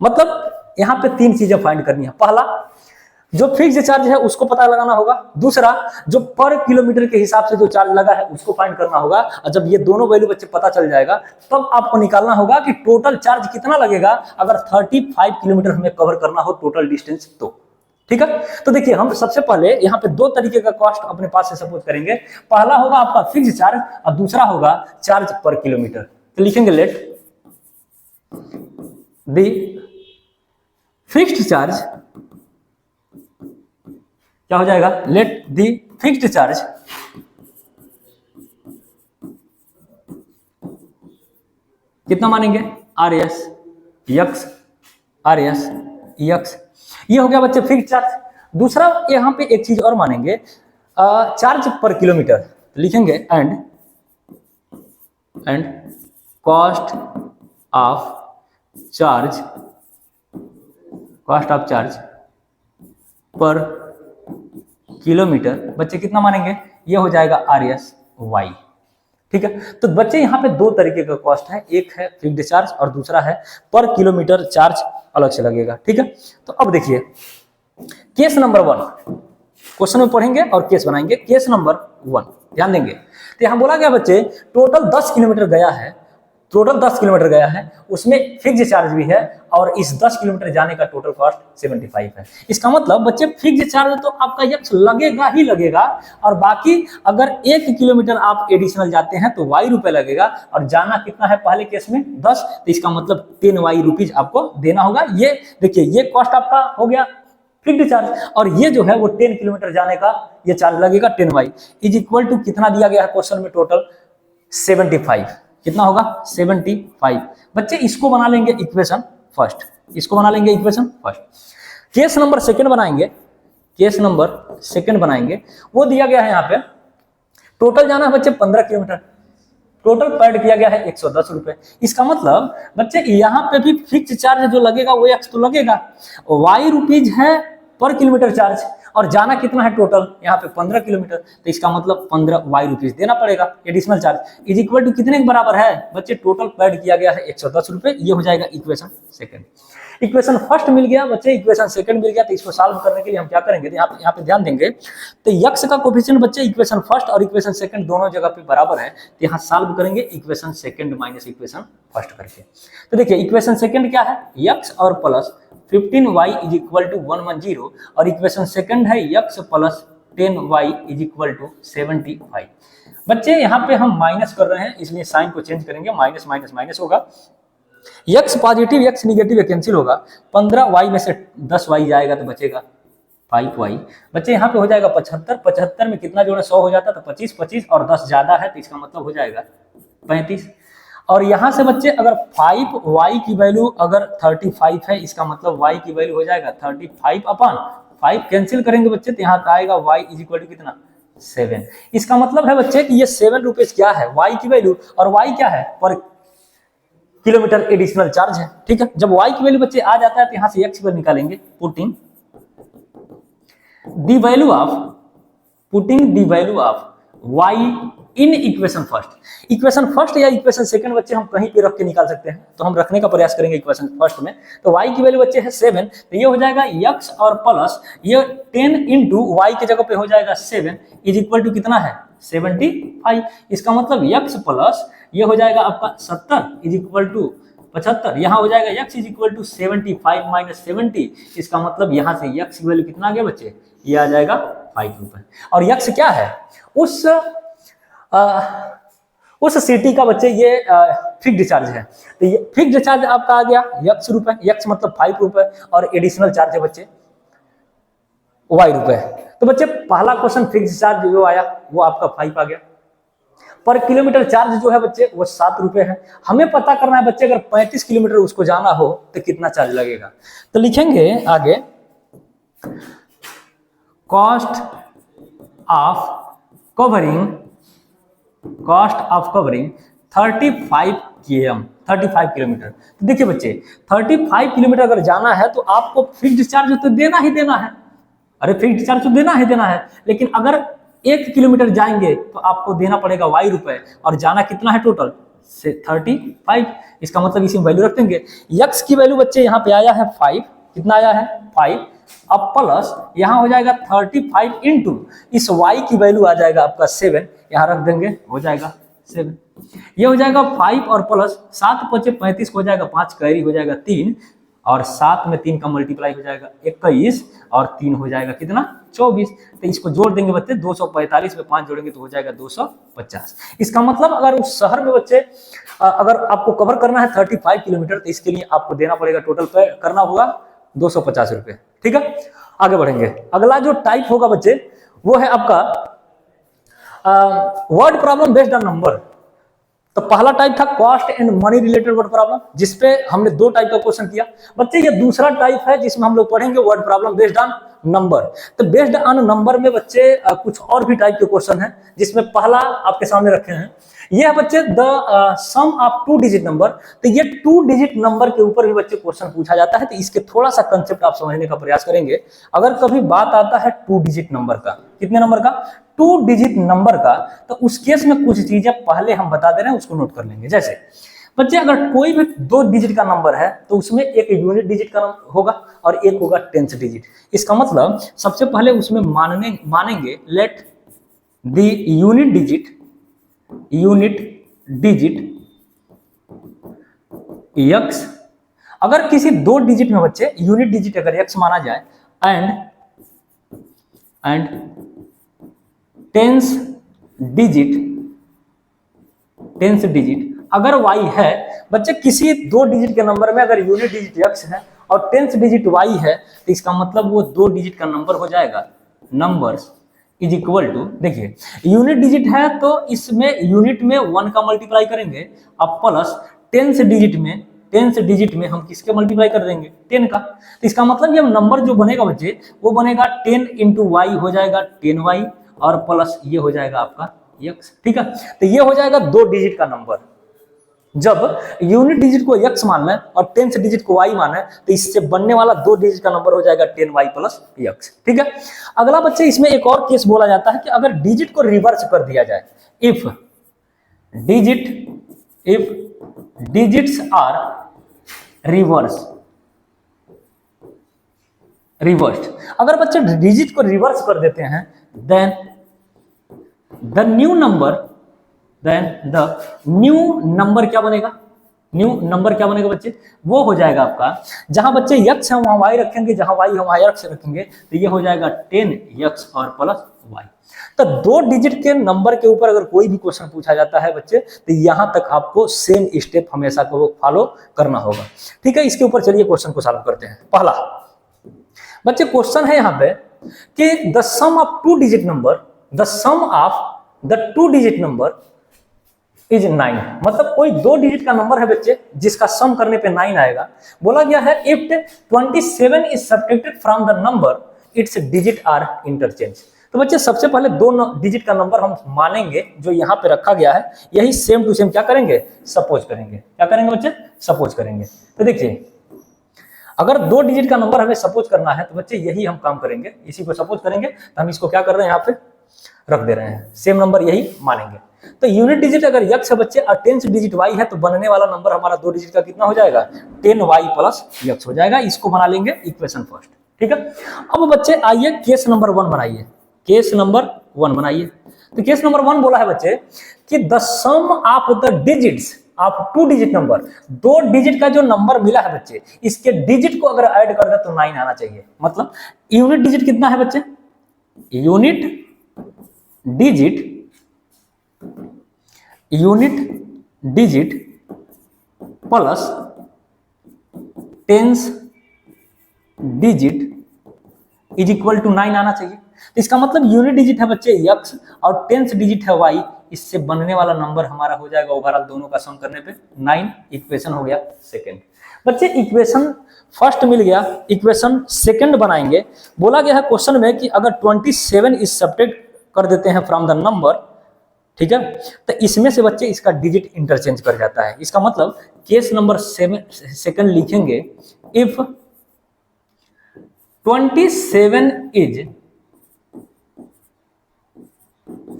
मतलब यहाँ पे 3 चीजें फाइंड करनी है। पहला जो फिक्स्ड चार्ज है उसको पता लगाना होगा, दूसरा जो पर किलोमीटर के हिसाब से जो चार्ज लगा है उसको फाइंड करना होगा, और जब ये दोनों वैल्यू बच्चे पता चल जाएगा तब आपको निकालना होगा कि टोटल चार्ज कितना लगेगा अगर 35 किलोमीटर हमें कवर करना हो टोटल डिस्टेंस तो। ठीक है, तो देखिए हम सबसे पहले यहाँ पे 2 तरीके का कॉस्ट अपने पास से सपोज करेंगे। पहला होगा आपका फिक्स्ड चार्ज और दूसरा होगा चार्ज पर किलोमीटर। तो लिखेंगे लेट द फिक्स्ड चार्ज, क्या हो जाएगा? लेट द फिक्स्ड चार्ज कितना मानेंगे? Rs x, ये हो गया बच्चे फिक्स्ड चार्ज। दूसरा यहां पे एक चीज और मानेंगे, चार्ज पर किलोमीटर। लिखेंगे एंड कॉस्ट ऑफ चार्ज पर किलोमीटर बच्चे कितना मानेंगे? ये हो जाएगा Rs y। ठीक है, तो बच्चे यहाँ पे 2 तरीके का कॉस्ट है, एक है फिक्स्ड चार्ज और दूसरा है पर किलोमीटर चार्ज अलग से लगेगा। ठीक है, तो अब देखिए केस नंबर 1 क्वेश्चन में पढ़ेंगे और केस बनाएंगे। केस नंबर 1 ध्यान देंगे, तो यहाँ बोला गया बच्चे टोटल 10 किलोमीटर गया है, टोटल 10 किलोमीटर गया है, उसमें फिक्स्ड चार्ज भी है और इस 10 किलोमीटर जाने का टोटल कॉस्ट 75 है। इसका मतलब बच्चे फिक्स्ड चार्ज तो आपका यक्स लगेगा ही लगेगा, और बाकी अगर 1 किलोमीटर आप एडिशनल जाते हैं तो y रुपए लगेगा, और जाना कितना है पहले केस में 10, तो इसका मतलब 10 y रुपीज आपको देना होगा। ये देखिए ये कॉस्ट आपका हो गया फिक्स्ड चार्ज, और ये जो है वो 10 किलोमीटर जाने का ये चार्ज लगेगा 10 y इज इक्वल टू कितना दिया गया है क्वेश्चन में टोटल 75। कितना होगा? 75। बच्चे इसको बना लेंगे इक्वेशन फर्स्ट, इसको बना लेंगे equation first. Case number second बनाएंगे, केस नंबर सेकंड बनाएंगे, वो दिया गया है यहाँ पे टोटल जाना है बच्चे 15 किलोमीटर। टोटल पेड किया गया है 110 रुपए। इसका मतलब बच्चे यहाँ पे भी फिक्स चार्ज जो लगेगा वो एक्स तो लगेगा, वाई रुपीज है पर किलोमीटर चार्ज, और जाना कितना है टोटल यहाँ पे 15 किलोमीटर, तो इसका मतलब 15 वाई रुपीज देना पड़ेगा additional charge. Is equal to कितने के बराबर है बच्चे, टोटल पेड किया गया है 110 रुपए। ये हो जाएगा इक्वेशन सेकंड। इक्वेशन फर्स्ट मिल गया बच्चे, इक्वेशन सेकंड मिल गया, तो इसको सॉल्व करने के लिए हम क्या करेंगे, यहाँ पे ध्यान देंगे तो यक्स का कोफिशिएंट बच्चे इक्वेशन फर्स्ट और इक्वेशन सेकंड दोनों जगह पे बराबर है, तो यहाँ सॉल्व करेंगे equation second minus equation first करके। तो देखिए इक्वेशन सेकंड क्या है, यक्स और plus 15y is equal to 110, और इक्वेशन सेकंड है x plus 10y is equal to 75। बच्चे यहाँ पे हम माइनस कर रहे हैं इसलिए साइन को चेंज करेंगे, माइनस माइनस माइनस होगा, x positive x negative cancel होगा, 15y में से 10y जाएगा तो बचेगा 5y। बच्चे यहाँ पे हो जाएगा 75, 75 में कितना जोड़े 100 हो जाता तो 25, 25 और 10 ज्यादा है तो इसका मतलब हो जाएगा 35। और यहाँ से बच्चे अगर 5y की वैल्यू अगर 35 है, इसका मतलब y की वैल्यू हो जाएगा 35 अपॉन 5 कैंसिल करेंगे बच्चे तो यहाँ आएगा y इज इक्वल टू कितना 7। इसका मतलब है बच्चे कि ये 7 रुपीज क्या है y की वैल्यू, और y क्या है पर किलोमीटर एडिशनल चार्ज है। ठीक है, जब y की वैल्यू बच्चे आ जाता है तो यहाँ से x की वैल्यू निकालेंगे, putting the value of y in equation first. Equation first या इक्वेशन सेकंड बच्चे हम कहीं पे रख के निकाल सकते हैं, तो हम रखने का प्रयास करेंगे इक्वेशन फर्स्ट में। तो y की वैल्यू बच्चे है 7, तो ये हो जाएगा x और प्लस ये 10 इंटू वाई की जगह पे हो जाएगा 7 इज इक्वल टू कितना है 75। इसका मतलब x प्लस ये हो जाएगा आपका 70 इज इक्वल टू 75, यहाँ हो जाएगा x is equal to 75 minus 70। इसका मतलब यहाँ से x की वैल्यू कितना आ गया बच्चे, ये आ जाएगा 5 रुपए। और x क्या है, उस सिटी का बच्चे ये फिक्स्ड चार्ज है, तो ये फिक्स्ड चार्ज आपका आ गया x रुपए, x मतलब 5 रुपए, और एडिशनल चार्ज है बच्चे y रुपए। तो बच्चे पहला क्वेश्चन फिक्स्ड चार्ज जो आया वो आपका 5 आ गया, पर किलोमीटर चार्ज जो है बच्चे वो 7 रुपए है। हमें पता करना है बच्चे अगर 35 किलोमीटर उसको जाना हो तो कितना चार्ज लगेगा, तो लिखेंगे आगे cost of covering 35 km 35 kilometre. तो देखिए बच्चे 35 किलोमीटर अगर जाना है तो आपको फिक्स्ड चार्ज तो देना ही देना है, अरे फिक्स्ड चार्ज तो देना ही देना है, लेकिन अगर 1 किलोमीटर जाएंगे तो आपको देना पड़ेगा y रुपए, और जाना कितना है टोटल से 35। इसका मतलब इसी में वैल्यू रख देंगे। x की वैल्यू बच्चे यहाँ पे आया है 5, कितना आया है 5, अब प्लस यहाँ हो जाएगा 35 इंटू इस y की वैल्यू आ जाएगा आपका 7, यहाँ रख देंगे हो जाएगा 7, ये हो जाएगा 5 और प्लस 7 पचे 35 हो जाएगा 5 कैरी हो जाएगा 3, और 7 में 3 का मल्टीप्लाई हो जाएगा 21, और 3 हो जाएगा कितना 24। तो इसको जोड़ देंगे बच्चे 245 में 5 जोड़ेंगे तो हो जाएगा 250। इसका मतलब अगर उस शहर में बच्चे अगर आपको कवर करना है 35 किलोमीटर तो इसके लिए आपको देना पड़ेगा, टोटल पे करना होगा 250 रुपए। ठीक है, आगे बढ़ेंगे। अगला जो टाइप होगा बच्चे वो है आपका word problem based on number. तो पहला टाइप था cost and money related word problem, जिसपे हमने 2 टाइप का क्वेश्चन किया। बच्चे ये दूसरा टाइप है जिसमें हम लोग पढ़ेंगे word problem based on number. तो बेस्ड ऑन नंबर में बच्चे कुछ और भी टाइप के क्वेश्चन हैं, जिसमें पहला आपके सामने रखे हैं, ये है बच्चे the sum of 2 digit number. तो ये 2 डिजिट नंबर के ऊपर भी बच्चे क्वेश्चन पूछा जाता है, तो इसके थोड़ा सा कंसेप्ट आप समझने का प्रयास करेंगे। अगर कभी बात आता है 2 डिजिट नंबर का, कितने नंबर का 2 डिजिट नंबर का, तो उस केस में कुछ चीजें पहले हम बता दे रहे हैं, उसको नोट कर लेंगे। जैसे बच्चे अगर कोई भी 2 डिजिट का नंबर है तो उसमें एक यूनिट डिजिट का होगा और एक होगा 10th डिजिट। इसका मतलब सबसे पहले उसमें मानेंगे let the unit digit x, अगर किसी 2 डिजिट में बच्चे यूनिट डिजिट अगर x माना जाए एंड 10th डिजिट अगर y है, बच्चे किसी 2 डिजिट के नंबर में अगर यूनिट डिजिट x है और 10th डिजिट y है, तो इसका मतलब वो 2 डिजिट का नंबर हो जाएगा नंबर्स इज इक्वल टू, देखिए यूनिट डिजिट है तो इसमें यूनिट में 1 का मल्टीप्लाई करेंगे, अब प्लस 10th डिजिट में हम किसके मल्टीप्लाई कर देंगे 10 का। तो इसका मतलब ये नंबर जो बनेगा बच्चे वो बनेगा 10 इंटू वाई हो जाएगा 10y, और प्लस ये हो जाएगा आपका x, ठीक है। तो ये हो जाएगा 2 डिजिट का नंबर। जब यूनिट डिजिट को x मानना है और 10th डिजिट को y मानना है तो इससे बनने वाला 2 डिजिट का नंबर हो जाएगा 10y प्लस x, ठीक है। अगला बच्चे इसमें एक और केस बोला जाता है कि अगर डिजिट को रिवर्स कर दिया जाए, इफ डिजिट्स आर रिवर्स्ड, अगर बच्चे डिजिट को रिवर्स कर देते हैं देन द न्यू नंबर क्या बनेगा, बच्चे, वो हो जाएगा आपका, जहां बच्चे x है वहां y रखेंगे, जहां y है वहां x रखेंगे, तो ये हो जाएगा 10x और प्लस y। तो 2 डिजिट के नंबर के ऊपर अगर कोई भी क्वेश्चन पूछा जाता है बच्चे, तो यहां तक आपको सेम स्टेप हमेशा को फॉलो करना होगा, ठीक है। इसके ऊपर चलिए क्वेश्चन को सॉल्व करते हैं। पहला बच्चे क्वेश्चन है यहाँ पे कि the sum of 2 digit number is 9, मतलब कोई 2 डिजिट का नंबर है बच्चे जिसका सम करने पे 9 आएगा। बोला गया है if 27 is subtracted from the number its digit are interchange. तो बच्चे सबसे पहले 2 डिजिट का नंबर हम मानेंगे जो यहाँ पे रखा गया है, यही सेम टू सेम क्या करेंगे, सपोज करेंगे। क्या करेंगे बच्चे, सपोज करेंगे। तो देखिए अगर 2 डिजिट का नंबर हमें सपोज करना है तो बच्चे यही हम काम करेंगे, इसी को सपोज करेंगे। तो हम इसको क्या कर रहे हैं, यहाँ पे रख दे रहे हैं, सेम नंबर यही मानेंगे। तो यूनिट डिजिट अगर x है बच्चे और 10th डिजिट y है, तो बनने वाला नंबर हमारा 2 डिजिट का कितना हो जाएगा, 10y प्लस x हो जाएगा। इसको बना लेंगे इक्वेशन फर्स्ट, ठीक है। अब बच्चे आइए केस नंबर 1 बनाइए, केस नंबर 1 बनाइए। तो केस नंबर 1 बोला है बच्चे कि the sum of the digits of 2 digit number, 2 digit का जो नंबर मिला है बच्चे, इसके डिजिट को अगर ऐड कर दे तो 9 आना चाहिए। मतलब यूनिट डिजिट कितना है बच्चे, unit digit plus 10th digit is equal to 9 आना चाहिए। तो इसका मतलब यूनिट डिजिट है बच्चे x और 10th डिजिट है y, इससे बनने वाला नंबर हमारा हो जाएगा ओवरऑल दोनों का सम करने पे 9। इक्वेशन हो गया सेकंड। बच्चे इक्वेशन फर्स्ट मिल गया, इक्वेशन सेकंड बनाएंगे। बोला गया है क्वेश्चन में कि अगर 27 इज सब्ट्रैक्ट कर देते हैं फ्रॉम द नंबर, ठीक है, तो इसमें से बच्चे इसका डिजिट इंटरचेंज कर जाता है। इसका मतलब केस नंबर 7 सेकंड लिखेंगे, if 27 is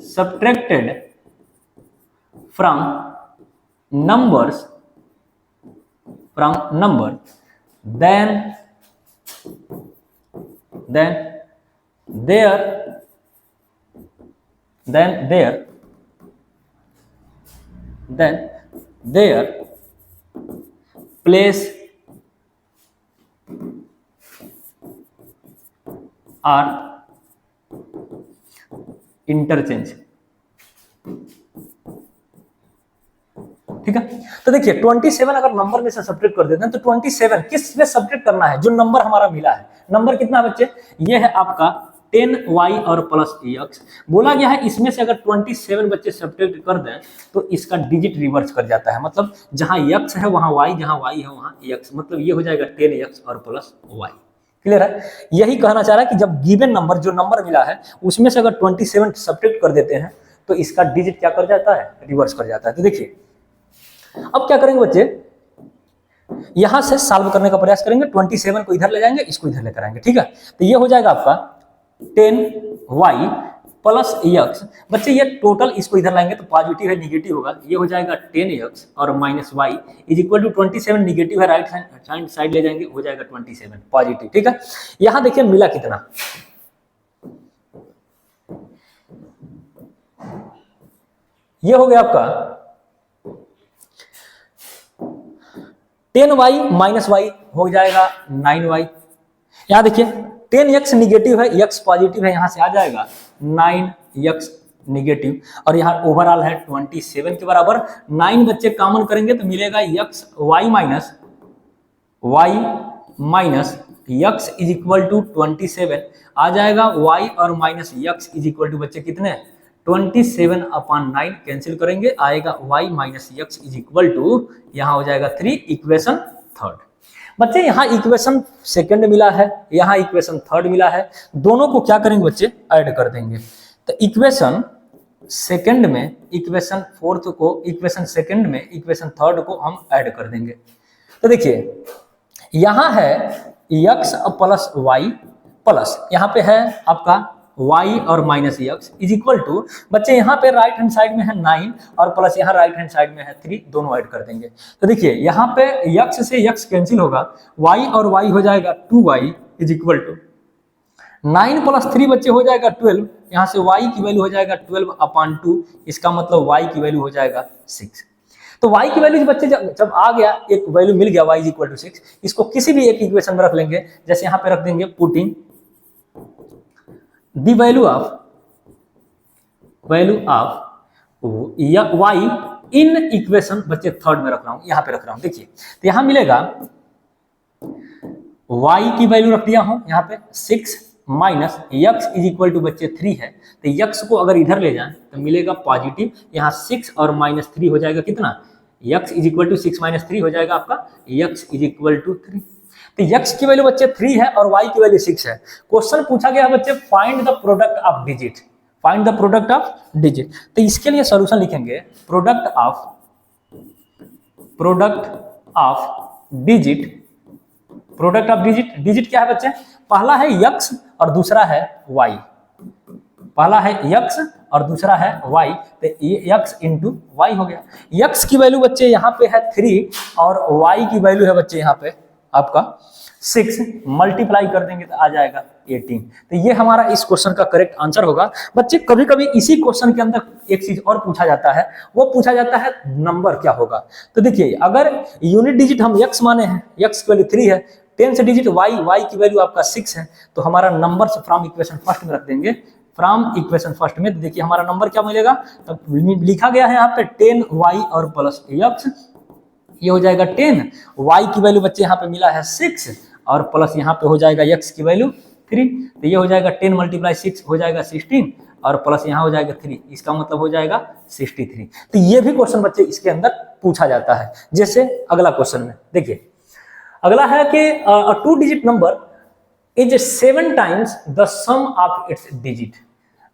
subtracted from number then their place are interchange, ठीक है। तो देखिए 27 अगर नंबर में से सब्ट्रैक्ट कर देते हैं तो 27 किस में सब्ट्रैक्ट करना है, जो नंबर हमारा मिला है। नंबर कितना है बच्चे, ये है आपका 10y और प्लस x। बोला गया है इसमें से अगर 27 बच्चे सब्ट्रैक्ट कर दें तो इसका डिजिट रिवर्स कर जाता है। मतलब जहां x है वहां y, जहां y है वहां x, मतलब ये हो जाएगा 10x और प्लस y। क्लियर है। यही कहना चाह रहा है कि जब गिवन नंबर, जो नंबर मिला है उसमें से अगर 27 सब्ट्रैक्ट कर देते हैं तो इसका डिजिट क्या कर जाता है, रिवर्स कर जाता है। तो देखिए अब क्या करेंगे बच्चे, यहां से सॉल्व करने का प्रयास करेंगे। 27 को इधर ले जाएंगे, इसको इधर लेकर आएंगे, ठीक है। तो ये हो जाएगा आपका 10y प्लस x। बच्चे ये टोटल इसको इधर लाएंगे तो पॉजिटिव है निगेटिव होगा, ये हो जाएगा 10x और minus y is equal to 27 negative है, राइट हैंड साइड ले जाएंगे, हो जाएगा 27 पॉजिटिव, ठीक है। यहां देखिए मिला कितना, ये हो गया आपका 10y माइनस y हो जाएगा 9y। यहां देखिए 10x निगेटिव है, x पॉजिटिव है, यहां से आ जाएगा 9x निगेटिव और यहाँ ओवरऑल है 27 के बराबर। 9 बच्चे कॉमन करेंगे तो मिलेगा y minus x is equal to 27 आ जाएगा। y और minus x is equal to बच्चे कितने, 27/9 कैंसिल करेंगे, आएगा y minus x is equal to, यहाँ हो जाएगा 3। Equation third. बच्चे यहाँ इक्वेशन सेकंड मिला है, यहाँ इक्वेशन थर्ड मिला है, दोनों को क्या करेंगे बच्चे, ऐड कर देंगे। तो इक्वेशन सेकंड में इक्वेशन फोर्थ को, इक्वेशन सेकंड में इक्वेशन थर्ड को हम ऐड कर देंगे। तो देखिए यहां है x प्लस वाई प्लस यहाँ पे है आपका y और minus x is equal to, बच्चे यहाँ पे राइट हैंड साइड में है 9 और प्लस यहाँ राइट हैंड साइड में है 3, दोनों ऐड कर देंगे। तो देखिए यहाँ पे x से x कैंसिल होगा, y और y हो जाएगा 2y is equal to 9 plus 3 बच्चे हो जाएगा 12, यहाँ से y की वैल्यू हो जाएगा 12/2, इसका मतलब y की वैल्यू हो जाएगा 6। तो y की वैल्यू बच्चे जब आ गया, एक वैल्यू मिल गया y इज इक्वल टू 6, इसको किसी भी एक इक्वेशन में रख लेंगे। जैसे यहाँ पे रख देंगे putting the value of y in equation, बच्चे थर्ड में रख रहा हूं, यहाँ पे रख रहा हूं। देखिए तो यहाँ मिलेगा y की वैल्यू रख दिया हूं यहाँ पे 6 minus x is equal to बच्चे 3 है, तो x को अगर इधर ले जाएं तो मिलेगा पॉजिटिव, यहाँ 6 और माइनस 3 हो जाएगा कितना, x is equal to 6 minus 3 हो जाएगा आपका x इज इक्वल टू 3। तो x की वैल्यू बच्चे 3 है और y की वैल्यू 6 है। क्वेश्चन पूछा गया बच्चे find the product of digit, find the product of digit. तो इसके लिए सॉल्यूशन लिखेंगे product of digit, product of digit, digit क्या है बच्चे, पहला है x और दूसरा है y, पहला है x और दूसरा है y, तो ये x इंटू वाई हो गया। x की वैल्यू बच्चे यहाँ पे है 3 और y की वैल्यू है बच्चे यहाँ पे आपका 6, मल्टीप्लाई कर देंगे तो आ जाएगा 18। तो ये हमारा इस क्वेश्चन का करेक्ट आंसर होगा। बच्चे कभी कभी इसी क्वेश्चन के अंदर एक चीज और पूछा जाता है, वो पूछा जाता है नंबर क्या होगा। तो देखिए अगर यूनिट डिजिट हम x माने हैं, x की वैल्यू 3 है, 10 से डिजिट y की वैल्यू आपका 6 है, तो हमारा नंबर से फ्रॉम इक्वेशन फर्स्ट में रख देंगे, फ्रॉम इक्वेशन फर्स्ट में। तो देखिए हमारा नंबर क्या मिलेगा, तो लिखा गया है यहाँ पे 10y और प्लस x, ये हो जाएगा 10, y की वैल्यू बच्चे यहाँ पे मिला है 6 और प्लस यहाँ पे हो जाएगा x की वैल्यू 3, तो ये हो जाएगा 10 मल्टीप्लाई 6 हो जाएगा 16 और प्लस यहाँ हो जाएगा 3, इसका मतलब हो जाएगा 63। तो ये भी क्वेश्चन बच्चे इसके अंदर पूछा जाता है। जैसे अगला क्वेश्चन में देखिए, अगला है कि a 2 digit number is 7 times the sum of its digit.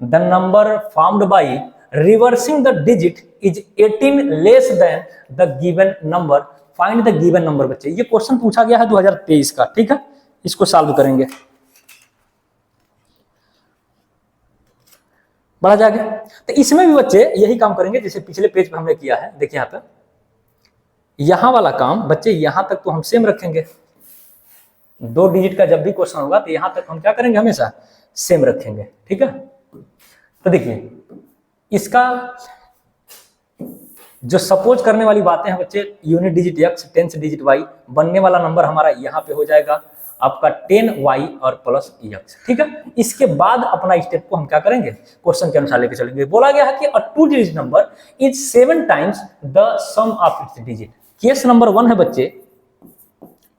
The number formed by reversing the digit is 18 less than the given number. Find the given number। बच्चे ये क्वेश्चन पूछा गया है 2023 का, ठीक है, इसको सॉल्व करेंगे। बढ़ा जाएगा, तो इसमें भी बच्चे यही काम करेंगे जैसे पिछले पेज पे हमने किया है। देखिए यहाँ पे यहां वाला काम बच्चे यहां तक तो हम सेम रखेंगे, 2 डिजिट का जब भी क्वेश्चन होगा तो यहां तक हम क्या करेंगे, हमेशा सेम रखेंगे, ठीक है। तो देखिए इसका जो सपोज करने वाली बातें हैं बच्चे, unit digit x, 10 digit y, बनने वाला नंबर हमारा यहाँ पे हो जाएगा आपका 10y और प्लस x, ठीक है। इसके बाद अपना स्टेप को हम क्या करेंगे, क्वेश्चन के अनुसार लेके चलेंगे। बोला गया है कि a 2 digit number is 7 times the sum of its digit। Case number 1 है बच्चे,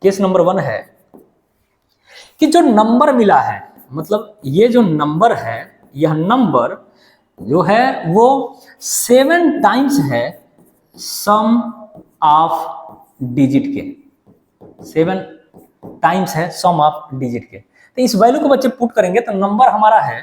केस नंबर 1 है कि जो नंबर मिला है, मतलब ये जो नंबर है, यह नंबर जो है वो 7 टाइम्स है सम ऑफ डिजिट के, 7 टाइम्स है सम ऑफ डिजिट के। तो इस वैल्यू को बच्चे पुट करेंगे तो नंबर हमारा है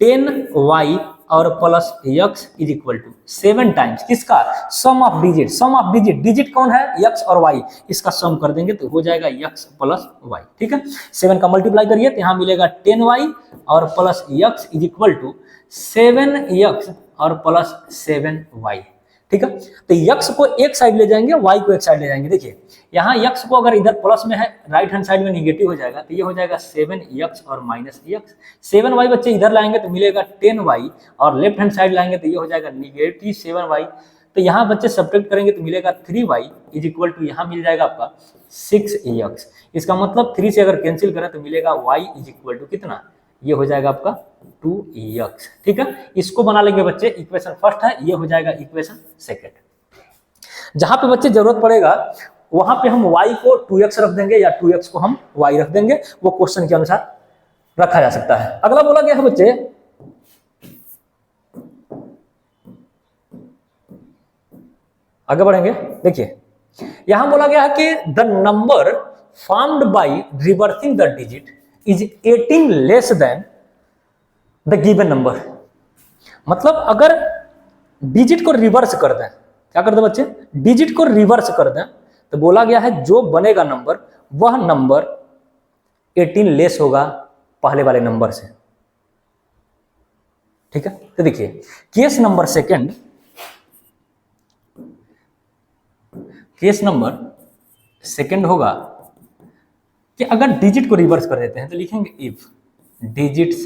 10y और plus x is equal to 7 times किसका, sum of digit. Sum of digit, digit कौन है, x और y, इसका सम कर देंगे तो हो जाएगा x प्लस y, ठीक है। 7 का मल्टीप्लाई करिए तो यहाँ मिलेगा 10y और plus x is equal to 7x और प्लस 7y, ठीक है। तो x को एक साइड ले जाएंगे, y को एक साइड ले जाएंगे। देखिए यहाँ x को अगर इधर प्लस में है, राइट हैंड साइड में निगेटिव हो जाएगा, तो ये हो जाएगा 7x और माइनस x। 7y बच्चे इधर लाएंगे तो मिलेगा 10y और लेफ्ट हैंड साइड लाएंगे तो ये हो जाएगा निगेटिव 7y। तो यहाँ बच्चे सब्ट्रैक्ट करेंगे तो मिलेगा 3y इज इक्वल टू, यहाँ मिल जाएगा आपका 6x। इसका मतलब 3 से अगर कैंसिल करें तो मिलेगा y इज इक्वल टू कितना, ये हो जाएगा आपका 2x, ठीक है। इसको बना लेंगे बच्चे, इक्वेशन फर्स्ट है, ये हो जाएगा इक्वेशन सेकंड। जहां पे बच्चे जरूरत पड़ेगा वहां पे हम y को 2x रख देंगे या 2x को हम y रख देंगे, वो क्वेश्चन के अनुसार रखा जा सकता है। अगला बोला गया है बच्चे, आगे बढ़ेंगे। देखिए यहां बोला गया है कि the number formed by reversing the digit is 18 less than the given number. मतलब अगर डिजिट को रिवर्स कर दें, क्या कर दें बच्चे, डिजिट को रिवर्स कर दें, तो बोला गया है जो बनेगा नंबर वह नंबर 18 लेस होगा पहले वाले नंबर से। ठीक है, तो देखिए case number second, case number second होगा कि अगर डिजिट को रिवर्स कर देते हैं तो लिखेंगे if digits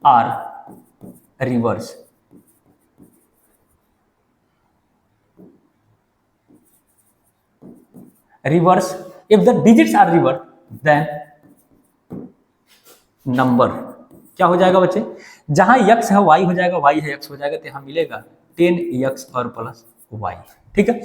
are reverse, reverse if the digits are reverse then number क्या हो जाएगा बच्चे, जहां x है y हो जाएगा, y है x हो जाएगा, तो यहां मिलेगा 10x और प्लस y। ठीक है,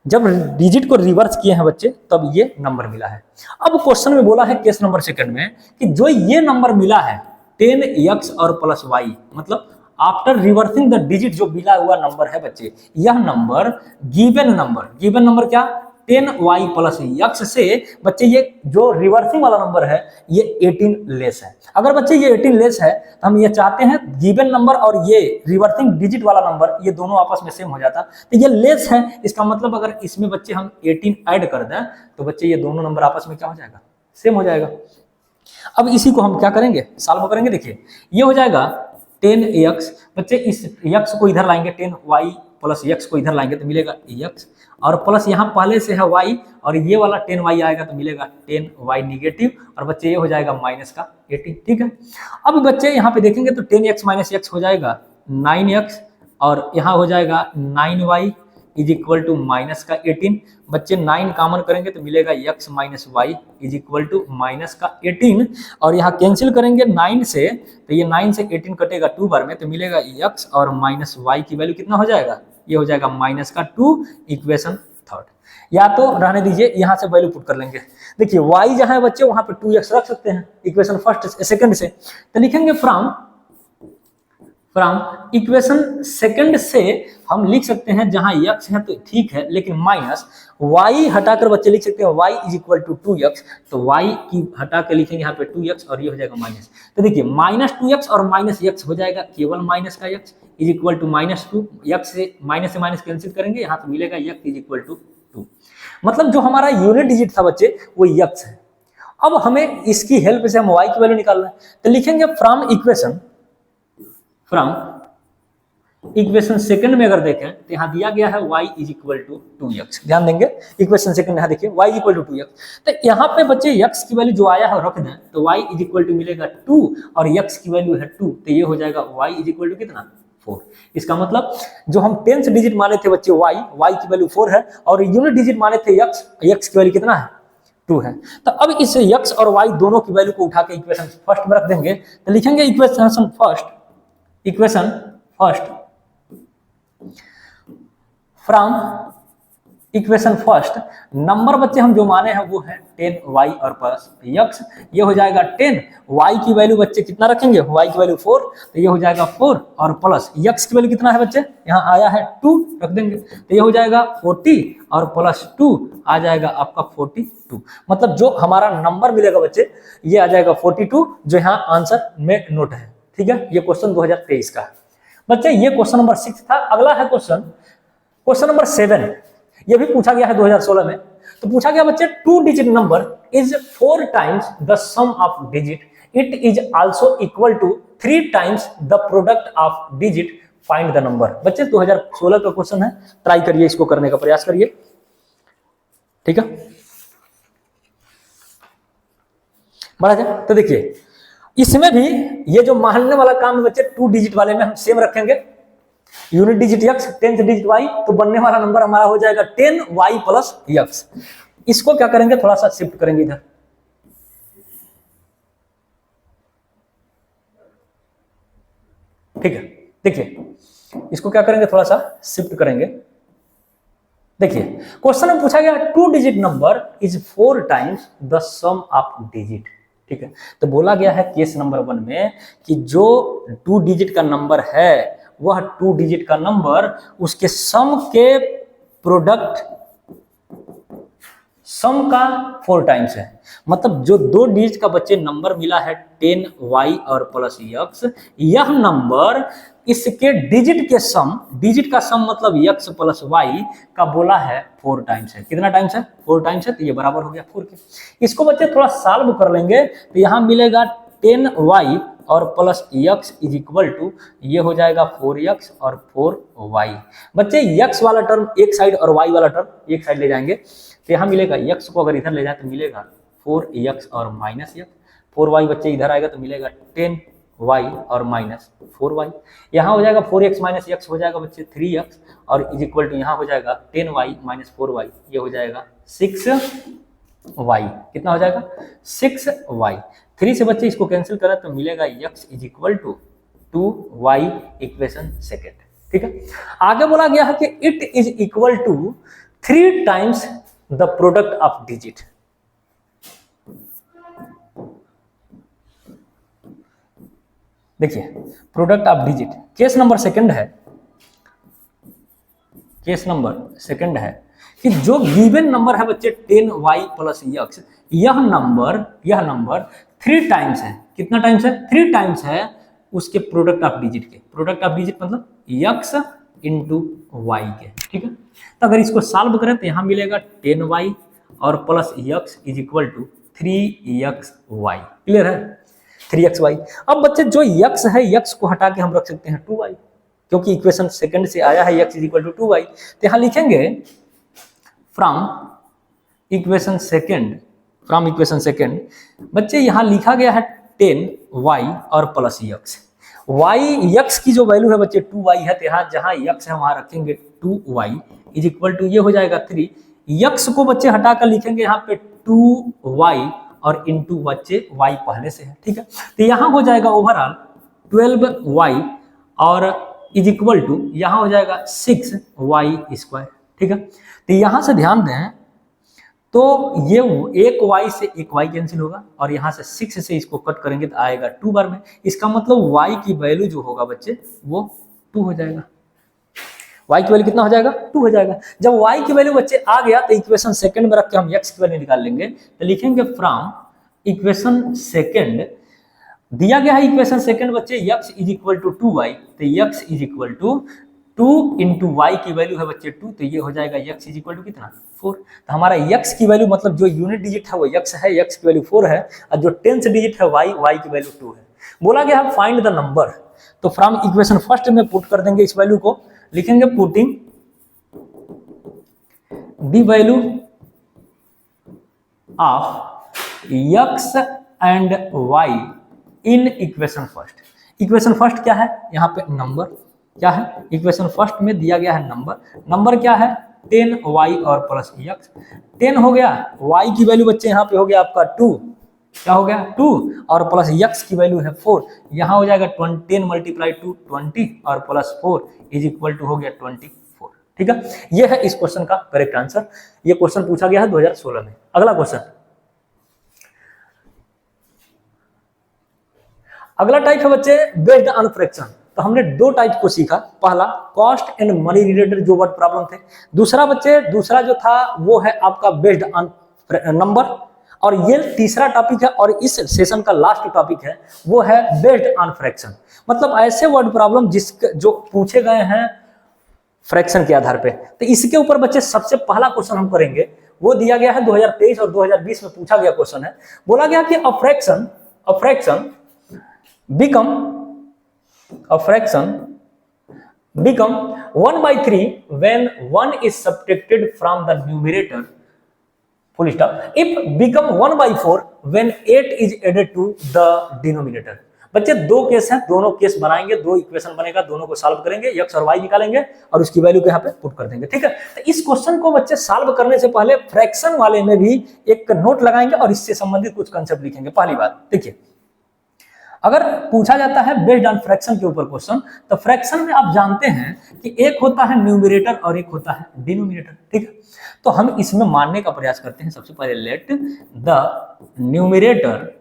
जब डिजिट को रिवर्स किए हैं बच्चे तब ये नंबर मिला है। अब क्वेश्चन में बोला है केस नंबर सेकंड में कि जो ये नंबर मिला है 10x और प्लस y, मतलब आफ्टर रिवर्सिंग द डिजिट जो मिला हुआ नंबर है बच्चे, यह नंबर गिवन नंबर क्या 10y प्लस x से बच्चे ये जो रिवर्सिंग वाला नंबर है ये 18 लेस है। अगर बच्चे ये 18 लेस है तो हम ये चाहते हैं गिवन नंबर और ये रिवर्सिंग डिजिट वाला नंबर ये दोनों आपस में सेम हो जाता, तो ये लेस है, इसका मतलब अगर इसमें बच्चे हम 18 ऐड कर दें तो बच्चे ये दोनों नंबर आपस में क्या हो जाएगा, सेम हो जाएगा। अब इसी को हम क्या करेंगे, सॉल्व करेंगे। देखिए ये हो जाएगा 10x, बच्चे इस x को इधर लाएंगे 10y प्लस x को इधर लाएंगे तो मिलेगा x, और प्लस यहाँ पहले से है y और ये वाला 10y आएगा तो मिलेगा 10y निगेटिव, और बच्चे ये हो जाएगा माइनस का 18। ठीक है, अब बच्चे यहाँ पे देखेंगे तो 10x माइनस x हो जाएगा 9x, और यहाँ हो जाएगा 9y is equal to minus का 18। बच्चे 9 कॉमन करेंगे तो मिलेगा x minus y is equal to minus का 18, और यहाँ कैंसिल करेंगे 9 से तो ये 9 से 18 कटेगा 2 बार में तो मिलेगा x और माइनस वाई की वैल्यू कितना हो जाएगा, ये हो जाएगा माइनस का 2। इक्वेशन थर्ड, या तो रहने दीजिए यहाँ से वैल्यू पुट कर लेंगे। देखिए y जहाँ है बच्चे वहां पे 2x रख सकते हैं इक्वेशन फर्स्ट सेकंड से, तो लिखेंगे फ्रॉम इक्वेशन सेकंड से हम लिख सकते हैं जहां x है तो ठीक है, लेकिन माइनस y हटाकर बच्चे लिख सकते हैं y is equal to 2x, तो y की हटा के लिखेंगे यहाँ पे 2x और ये हो जाएगा माइनस। तो देखिए माइनस 2x और माइनस x हो जाएगा केवल माइनस का x is equal to minus 2, x से माइनस कैंसिल करेंगे यहाँ पे मिलेगा x इज इक्वल टू 2, मतलब जो हमारा यूनिट डिजिट था बच्चे वो x है। अब हमें इसकी हेल्प से हम y की वैल्यू निकालना है, तो लिखेंगे फ्रॉम इक्वेशन सेकंड में अगर देखें तो यहाँ दिया गया है y is equal to 2x, ध्यान देंगे इक्वेशन सेकंड यहाँ देखिए y is equal to 2x, तो यहाँ पे बच्चे x की वैल्यू जो आया है रख दें तो y इज इक्वल टू मिलेगा 2 और x की वैल्यू है 2, तो ये हो जाएगा y इज इक्वल टू कितना 4। इसका मतलब जो हम 10th डिजिट माने थे बच्चे y की वैल्यू 4 है, और यूनिट डिजिट माने थे x की वैल्यू कितना है 2 है। तो अब इस x और y दोनों की वैल्यू को उठा के इक्वेशन फर्स्ट में रख देंगे, तो लिखेंगे equation first from equation first number बच्चे हम जो माने हैं वो है 10y और प्लस x, ये हो जाएगा 10, y की वैल्यू बच्चे कितना रखेंगे y की वैल्यू 4, तो ये हो जाएगा 4 और प्लस x की वैल्यू कितना है बच्चे यहाँ आया है 2 रख देंगे, तो ये हो जाएगा 40 और प्लस 2 आ जाएगा आपका 42, मतलब जो हमारा नंबर मिलेगा बच्चे ये आ जाएगा 42 जो यहाँ आंसर में नोट है। ठीक है, ये क्वेश्चन 2023 का बच्चे, ये क्वेश्चन नंबर 6 था। अगला है क्वेश्चन नंबर 7, ये भी पूछा गया है 2016 में। तो पूछा गया बच्चे 2 digit number is 4 times the sum of digit, it is also equal to 3 times the product of digit, find the number. बच्चे 2016 का क्वेश्चन है, ट्राई करिए, इसको करने का प्रयास करिए। ठीक है, बढ़ा जाए तो देखिए इसमें भी ये जो मानने वाला काम है बच्चे 2 डिजिट वाले में हम सेम रखेंगे, unit digit x 10th digit y, तो बनने वाला नंबर हमारा हो जाएगा 10y प्लस x। इसको क्या करेंगे, थोड़ा सा शिफ्ट करेंगे इधर, ठीक है। देखिए इसको क्या करेंगे, थोड़ा सा शिफ्ट करेंगे। देखिए क्वेश्चन में पूछा गया 2 digit number is 4 times the sum of digit. ठीक है, तो बोला गया है केस नंबर 1 में कि जो 2 डिजिट का नंबर है वह 2 डिजिट का नंबर उसके सम के प्रोडक्ट सम का 4 टाइम्स है, मतलब जो 2 डिजिट का बच्चे नंबर मिला है 10y और प्लस x, यह नंबर इसके डिजिट के सम, डिजिट का सम मतलब x प्लस y का बोला है 4 टाइम्स है। कितना टाइम्स है? 4 टाइम्स है, तो ये बराबर हो गया 4 के। इसको बच्चे थोड़ा सॉल्व कर लेंगे तो यहाँ मिलेगा 10y और plus x is equal to, ये हो जाएगा 4x और 4y। बच्चे x वाला टर्म एक साइड और y वाला टर्म एक साइड ले जाएंगे तो यहाँ मिलेगा, x को अगर इधर ले जाए तो मिलेगा 4x और माइनस x, 4y बच्चे इधर आएगा तो मिलेगा 10y और माइनस 4y। यहाँ हो जाएगा 4x माइनस x हो जाएगा बच्चे 3x और इज इक्वल टू यहाँ हो जाएगा 10y माइनस 4y, ये हो जाएगा 6y। कितना हो जाएगा? 6y। 3 से बच्चे इसको कैंसिल करें तो मिलेगा x is equal to 2y, equation second. ठीक है, आगे बोला गया है कि it is equal to 3 times the product of digit. देखिए product of digit case number second है, केस नंबर सेकंड है कि जो गिवन नंबर है बच्चे 10y प्लस x, यह नंबर 3 टाइम्स है। कितना टाइम्स है? 3 टाइम्स है उसके प्रोडक्ट ऑफ डिजिट के। प्रोडक्ट ऑफ डिजिट मतलब x इंटू y के। ठीक है, तो अगर इसको सॉल्व करें तो यहां मिलेगा 10y और plus x is equal to 3xy। Clear है? 3xy। अब बच्चे जो x है, x को हटा के हम रख सकते हैं 2y, क्योंकि इक्वेशन सेकंड से आया है x is equal to 2y। तो यहां लिखेंगे फ्रॉम इक्वेशन सेकंड, बच्चे यहां लिखा गया है 10y और प्लस x। x की जो वैल्यू है बच्चे 2y है, तो यहाँ जहां x है वहां रखेंगे 2y इज इक्वल टू, ये हो जाएगा 3। x को बच्चे हटाकर लिखेंगे यहाँ पे 2y और इंटू बच्चे y पहले से है। ठीक है, तो यहाँ हो जाएगा ओवरऑल 12y और इज इक्वल टू यहाँ हो जाएगा 6y स्क्वायर। ठीक है, तो यहाँ से ध्यान दें तो ये एक y से एक y कैंसिल होगा और यहाँ से 6 से इसको कट करेंगे तो आएगा 2 बार में। इसका मतलब y की वैल्यू जो होगा बच्चे वो 2 हो जाएगा। y की वैल्यू कितना हो जाएगा? 2 हो जाएगा। जब y की वैल्यू बच्चे आ गया तो इक्वेशन सेकंड में रख के हम x की वैल्यू निकाल लेंगे। तो लिखेंगे फ्रॉम इक्वेशन सेकंड, दिया गया है इक्वेशन सेकंड बच्चे x is equal to 2y, तो x is equal to 2 into y की वैल्यू है बच्चे 2, तो ये हो जाएगा x इज इक्वल टू कितना? 4। तो हमारा x की वैल्यू मतलब जो यूनिट डिजिट है वो x है, x की वैल्यू 4 है, और जो 10th डिजिट है y की वैल्यू 2 है। बोला गया है फाइंड द नंबर, तो फ्रॉम इक्वेशन फर्स्ट में पुट कर देंगे इस वैल्यू को, लिखेंगे putting the value of x and y in equation first. Equation first क्या है? यहाँ पे नंबर क्या है? इक्वेशन फर्स्ट में दिया गया है नंबर क्या है? 10y और प्लस x। 10 हो गया, y की वैल्यू बच्चे यहाँ पे हो गया आपका 2, क्या हो गया? 2 और प्लस x की वैल्यू है 4, यहाँ हो जाएगा 10 मल्टीप्लाई 2 20 और प्लस 4 इज इक्वल टू हो गया 24। ठीक है, ये है इस क्वेश्चन का करेक्ट आंसर। ये क्वेश्चन पूछा गया है 2016 में। अगला क्वेश्चन, अगला टाइप है बच्चे बेस्ड ऑन फ्रैक्शन। तो हमने 2 टाइप को सीखा, पहला कॉस्ट एंड मनी रिलेटेड जो वर्ड प्रॉब्लम थे, दूसरा जो था वो है आपका बेस्ड ऑन नंबर, और ये तीसरा टॉपिक है और इस सेशन का लास्ट टॉपिक है वो है बेस्ड ऑन फ्रैक्शन। मतलब ऐसे वर्ड प्रॉब्लम जो पूछे गए हैं फ्रैक्शन के आधार पे। तो इसके ऊपर बच्चे सबसे पहला क्वेश्चन हम करेंगे, वो दिया गया है 2023 और 2020 में पूछा गया क्वेश्चन है। बोला गया कि a fraction become 1/3 when 1 is subtracted from the numerator, full stop. If become 1/4 when 8 is added to the denominator. बच्चे 2 केस हैं, दोनों केस बनाएंगे, 2 इक्वेशन बनेगा, दोनों को सॉल्व करेंगे, x और y निकालेंगे और उसकी वैल्यू को यहाँ पे पुट कर देंगे। ठीक है, तो इस क्वेश्चन को बच्चे सॉल्व करने से पहले फ्रैक्शन वाले में भी एक नोट लगाएंगे और इससे संबंधित कुछ कंसेप्ट लिखेंगे। पहली बात देखिए, अगर पूछा जाता है बेस्ड ऑन फ्रैक्शन के ऊपर क्वेश्चन, तो फ्रैक्शन में आप जानते हैं कि एक होता है न्यूमरेटर और एक होता है डिनोमिनेटर। ठीक है, तो हम इसमें मानने का प्रयास करते हैं। सबसे पहले let the numerator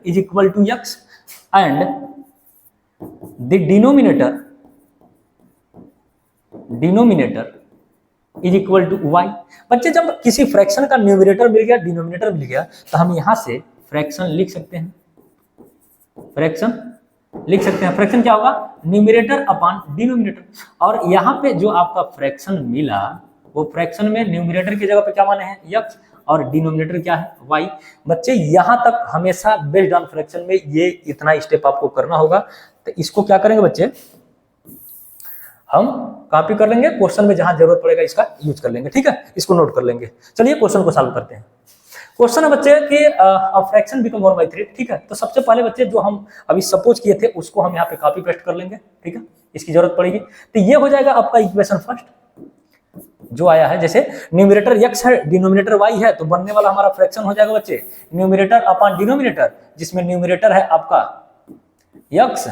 is equal to x and the denominator denominator is equal to y. बच्चे जब किसी फ्रैक्शन का न्यूमरेटर मिल गया, डिनोमिनेटर मिल गया, तो हम यहां से फ्रैक्शन लिख सकते हैं। फ्रैक्शन लिख सकते हैं। फ्रैक्शन क्या होगा? Numerator upon denominator. और यहाँ पे जो आपका फ्रैक्शन मिला, वो फ्रैक्शन में न्यूमरेटर की जगह पे क्या माने हैं? x, और डिनोमिनेटर क्या है? y। बच्चे यहाँ तक हमेशा बेस्ड ऑन फ्रैक्शन में ये इतना स्टेप आपको करना होगा। तो इसको क्या करेंगे बच्चे, हम कॉपी कर लेंगे, क्वेश्चन में जहां जरूरत पड़ेगा इसका यूज कर लेंगे। ठीक है, इसको नोट कर लेंगे। चलिए क्वेश्चन को सॉल्व करते हैं। क्वेश्चन है बच्चे कि फ्रैक्शन बिकम 1/3। ठीक है, तो सबसे पहले बच्चे जो हम अभी सपोज किए थे उसको हम यहाँ पे कॉपी पेस्ट कर लेंगे। ठीक है, इसकी जरूरत पड़ेगी। तो ये हो जाएगा आपका इक्वेशन फर्स्ट जो आया है। जैसे न्यूमरेटर x है, डिनोमिनेटर y है, तो बनने वाला हमारा फ्रैक्शन हो जाएगा बच्चे न्यूमरेटर अपॉन डिनोमिनेटर, जिसमें न्यूमरेटर है आपका x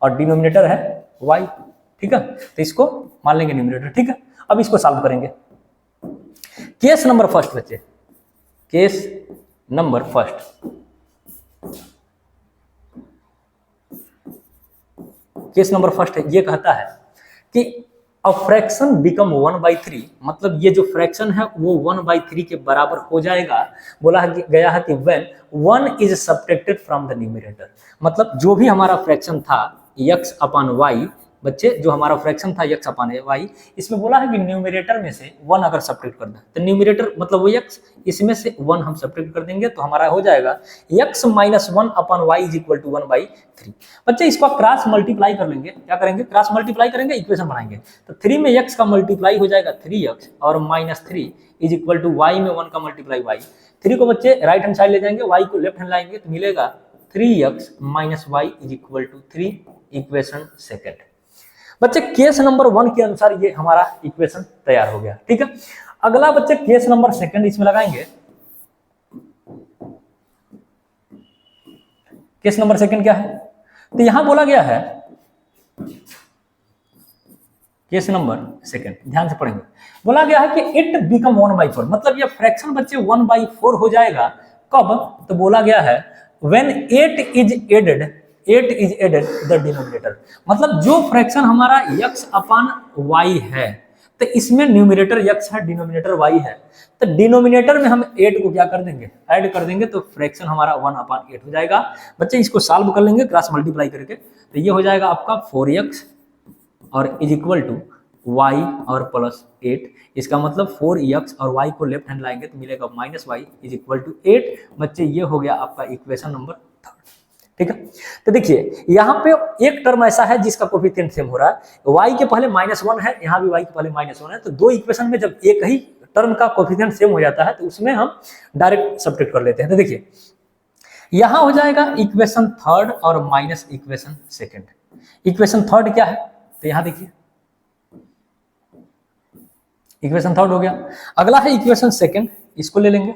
और डिनोमिनेटर है y। ठीक है, तो इसको मान लेंगे न्यूमरेटर। ठीक है, अब इसको सॉल्व करेंगे। केस नंबर फर्स्ट बच्चे, case number first, case number first है, ये कहता है कि अ फ्रैक्शन बिकम 1/3, मतलब ये जो फ्रैक्शन है वो 1/3 के बराबर हो जाएगा। बोला है गया है कि when 1 is subtracted from the numerator, मतलब जो भी हमारा फ्रैक्शन था x अपॉन y, बच्चे जो हमारा फ्रैक्शन था x अपॉन y, इसमें बोला है कि न्यूमरेटर में से 1 अगर सब्ट्रैक्ट कर दें, तो न्यूमरेटर मतलब वो x, इसमें से 1 हम सब्ट्रैक्ट कर देंगे तो हमारा हो जाएगा x - 1 upon y is equal to 1/3। बच्चे इसको क्रॉस मल्टीप्लाई कर लेंगे। क्या करेंगे? क्रॉस मल्टीप्लाई करेंगे, इक्वेशन बनाएंगे। तो 3 में x का मल्टीप्लाई हो जाएगा 3x, और -3 इज इक्वल टू y में 1 का मल्टीप्लाई y। 3 को बच्चे राइट हैंड साइड ले जाएंगे, y को लेफ्ट हैंड लाएंगे, तो मिलेगा 3x - y is equal to 3, equation second. बच्चे केस नंबर 1 के अनुसार ये हमारा इक्वेशन तैयार हो गया। ठीक है, अगला बच्चे केस नंबर सेकंड इसमें लगाएंगे। केस नंबर सेकंड क्या है? तो यहां बोला गया है, केस नंबर सेकंड ध्यान से पढ़ेंगे, बोला गया है कि इट बिकम 1/4, मतलब ये फ्रैक्शन बच्चे 1/4 हो जाएगा। कब? तो बोला गया है when 8 is added the denominator, मतलब जो फ्रैक्शन हमारा x अपॉन y है, तो इसमें न्यूमरेटर x है, डिनोमिनेटर y है, तो डिनोमिनेटर में हम 8 को क्या कर देंगे? ऐड कर देंगे, तो फ्रैक्शन हमारा 1/8 हो जाएगा। बच्चे इसको सॉल्व कर लेंगे क्रॉस मल्टीप्लाई करके, तो ये हो जाएगा आपका 4x और इज इक्वल टू y और प्लस 8। इसका मतलब 4x और y को लेफ्ट हैंड लाएंगे तो मिलेगा -y इज इक्वल टू 8। बच्चे ये हो गया आपका इक्वेशन नंबर थर्ड। ठीक है, तो देखिए यहाँ पे एक टर्म ऐसा है जिसका कोफिशिएंट सेम हो रहा है, y के पहले -1 है, यहाँ भी y के पहले -1 है, तो दो इक्वेशन में जब एक ही टर्म का कोफिशिएंट सेम हो जाता है तो उसमें हम डायरेक्ट सब्ट्रैक्ट कर लेते हैं। तो देखिए यहाँ हो जाएगा इक्वेशन थर्ड और minus equation second. Equation third क्या है? तो यहाँ देखिए इक्वेशन थर्ड हो गया। अगला है इक्वेशन सेकेंड, इसको ले लेंगे,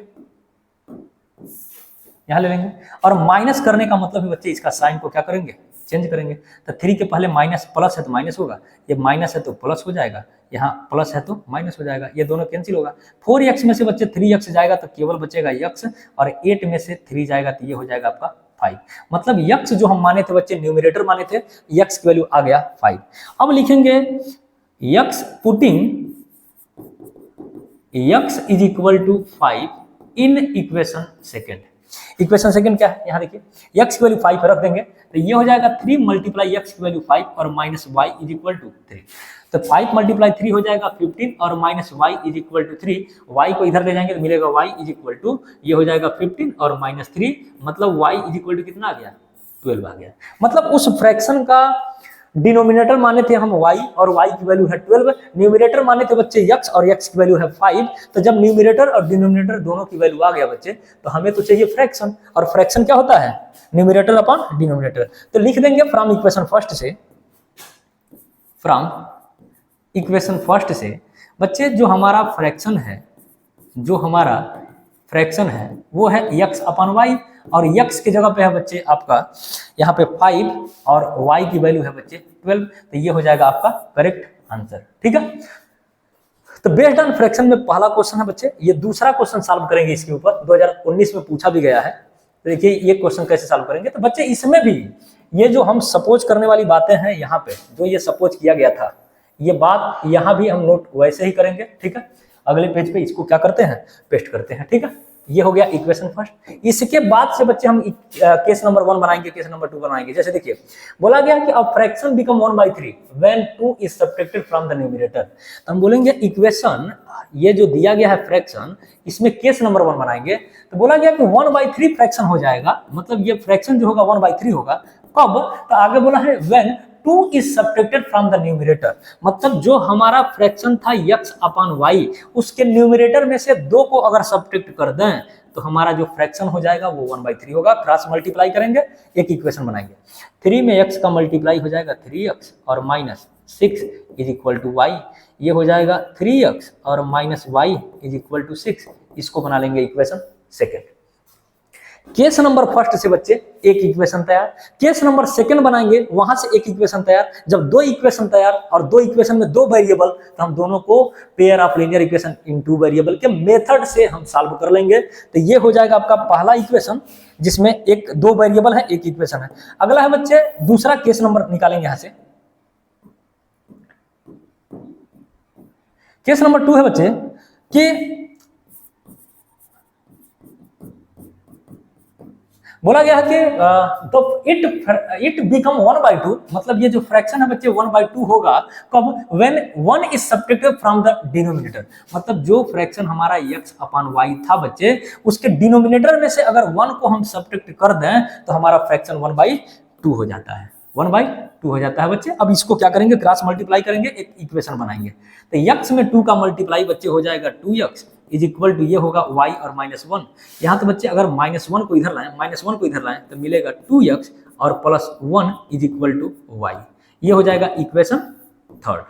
यहां ले लेंगे, और माइनस करने का मतलब है बच्चे इसका साइन को क्या करेंगे? चेंज करेंगे। तो 3 के पहले माइनस प्लस है तो माइनस होगा, ये माइनस है तो प्लस हो जाएगा, यहाँ प्लस है तो माइनस हो जाएगा, ये दोनों कैंसिल होगा। 4x में से बच्चे 3x जाएगा तो केवल बचेगा x, और 8 में से 3 जाएगा तो ये हो जाएगा आपका 5। मतलब x जो हम माने थे बच्चे न्यूमरेटर माने थे, x की वैल्यू आ गया 5। अब लिखेंगे x putting x is equal to 5 in equation second. Equation second क्या है? यहाँ देखिए x की वैल्यू 5 रख देंगे तो ये हो जाएगा 3 मल्टीप्लाई x की वैल्यू 5 और minus y is equal to 3। तो 5 मल्टीप्लाई 3 हो जाएगा 15 और minus y is equal to 3। y को इधर ले जाएंगे तो मिलेगा y इज इक्वल टू, ये हो जाएगा 15 और माइनस 3, मतलब y इज इक्वल टू कितना आ गया? 12 आ गया। मतलब उस फ्रैक्शन का डिनोमिनेटर माने थे हम y और y की वैल्यू है 12, न्यूमरेटर माने थे बच्चे x और x की वैल्यू है 5। तो जब न्यूमरेटर और डिनोमिनेटर दोनों की वैल्यू आ गया बच्चे, तो हमें तो चाहिए फ्रैक्शन, और फ्रैक्शन क्या होता है? Numerator upon denominator. तो लिख देंगे फ्रॉम इक्वेशन फर्स्ट से, फ्रॉम इक्वेशन फर्स्ट से बच्चे जो हमारा फ्रैक्शन है, जो हमारा फ्रैक्शन है वो है x अपॉन y, और x की जगह पे है बच्चे आपका यहाँ पे 5 और y की वैल्यू है बच्चे 12। तो ये हो जाएगा आपका करेक्ट आंसर। ठीक है, तो बेस्ड ऑन फ्रैक्शन में पहला क्वेश्चन है बच्चे। ये दूसरा क्वेश्चन सॉल्व करेंगे इसके ऊपर, 2019 में पूछा भी गया है। तो देखिए ये क्वेश्चन कैसे सॉल्व करेंगे। तो बच्चे इसमें भी ये जो हम सपोज करने वाली बातें हैं, यहाँ पे जो ये सपोज किया गया था, ये बात यहाँ भी हम नोट वैसे ही करेंगे, ठीक है। अगले पेज पे इसको क्या करते हैं, पेस्ट करते हैं, ठीक है। ये हो गया इक्वेशन फर्स्ट। इसके बाद से बच्चे हम केस नंबर 1 बनाएंगे, केस नंबर 2 बनाएंगे। जैसे देखिए बोला गया कि a fraction become 1/3 when 2 is subtracted from the numerator. तो हम बोलेंगे इक्वेशन, ये जो दिया गया है फ्रैक्शन, इसमें केस नंबर 1 बनाएंगे। तो बोला गया कि 1/3 फ्रैक्शन हो जाएगा, मतलब ये फ्रैक्शन जो होगा 1/3 होगा। कब? तो आगे बोला है when 2 is subtracted from the numerator, मतलब जो हमारा फ्रैक्शन था x अपॉन y, उसके न्यूमरेटर में से 2 को अगर सब्ट्रैक्ट कर दें तो हमारा जो फ्रैक्शन हो जाएगा वो 1/3 होगा। क्रॉस मल्टीप्लाई करेंगे, एक इक्वेशन बनाएंगे। 3 में x का मल्टीप्लाई हो जाएगा 3x और minus 6 is equal to y। ये हो जाएगा 3x और minus y is equal to 6। इसको बना लेंगे equation second. Case number first से बच्चे एक इक्वेशन तैयार, केस नंबर सेकंड बनाएंगे, वहां से एक इक्वेशन तैयार। जब 2 इक्वेशन तैयार और 2 इक्वेशन में 2 वेरिएबल, तो हम दोनों को pair of linear equation in 2 variable के मेथड से हम सॉल्व कर लेंगे। तो ये हो जाएगा आपका पहला इक्वेशन, जिसमें 2 वेरिएबल है, एक इक्वेशन है। अगला है बच्चे दूसरा केस नंबर निकालेंगे यहां से। केस नंबर 2 है बच्चे कि बोला गया है कि तो इट बिकम 1/2, मतलब ये जो फ्रैक्शन है बच्चे 1/2 होगा। कब? When 1 is subtracted from the denominator, मतलब जो फ्रैक्शन हमारा x अपॉन y था बच्चे, उसके डिनोमिनेटर में से अगर 1 को हम सब्ट्रैक्ट कर दें तो हमारा फ्रैक्शन 1/2 हो जाता है, 1/2 हो जाता है बच्चे। अब इसको क्या करेंगे, क्रॉस मल्टीप्लाई करेंगे, एक इक्वेशन बनाएंगे। तो x में 2 का मल्टीप्लाई बच्चे हो जाएगा 2x इज इक्वल टू, ये होगा y और -1। यहाँ तो बच्चे अगर -1 को इधर लाएं, -1 को इधर लाएं तो मिलेगा 2x और +1 इज इक्वल टू y। ये हो जाएगा इक्वेशन थर्ड।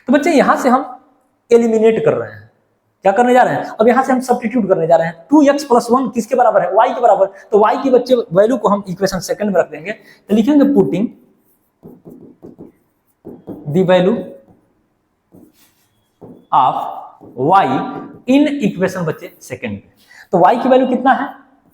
तो बच्चे यहाँ से हम एलिमिनेट कर रहे हैं, क्या करने जा रहे हैं, अब यहाँ से हम सब्स्टिट्यूट करने जा रहे हैं। 2x + 1 किसके बराबर है, y के बराबर। तो y की बच्चे वैल्यू को हम इक्वेशन सेकंड में रख देंगे। तो लिखेंगे putting the value of y in equation बच्चे सेकंड में। तो y की वैल्यू कितना है,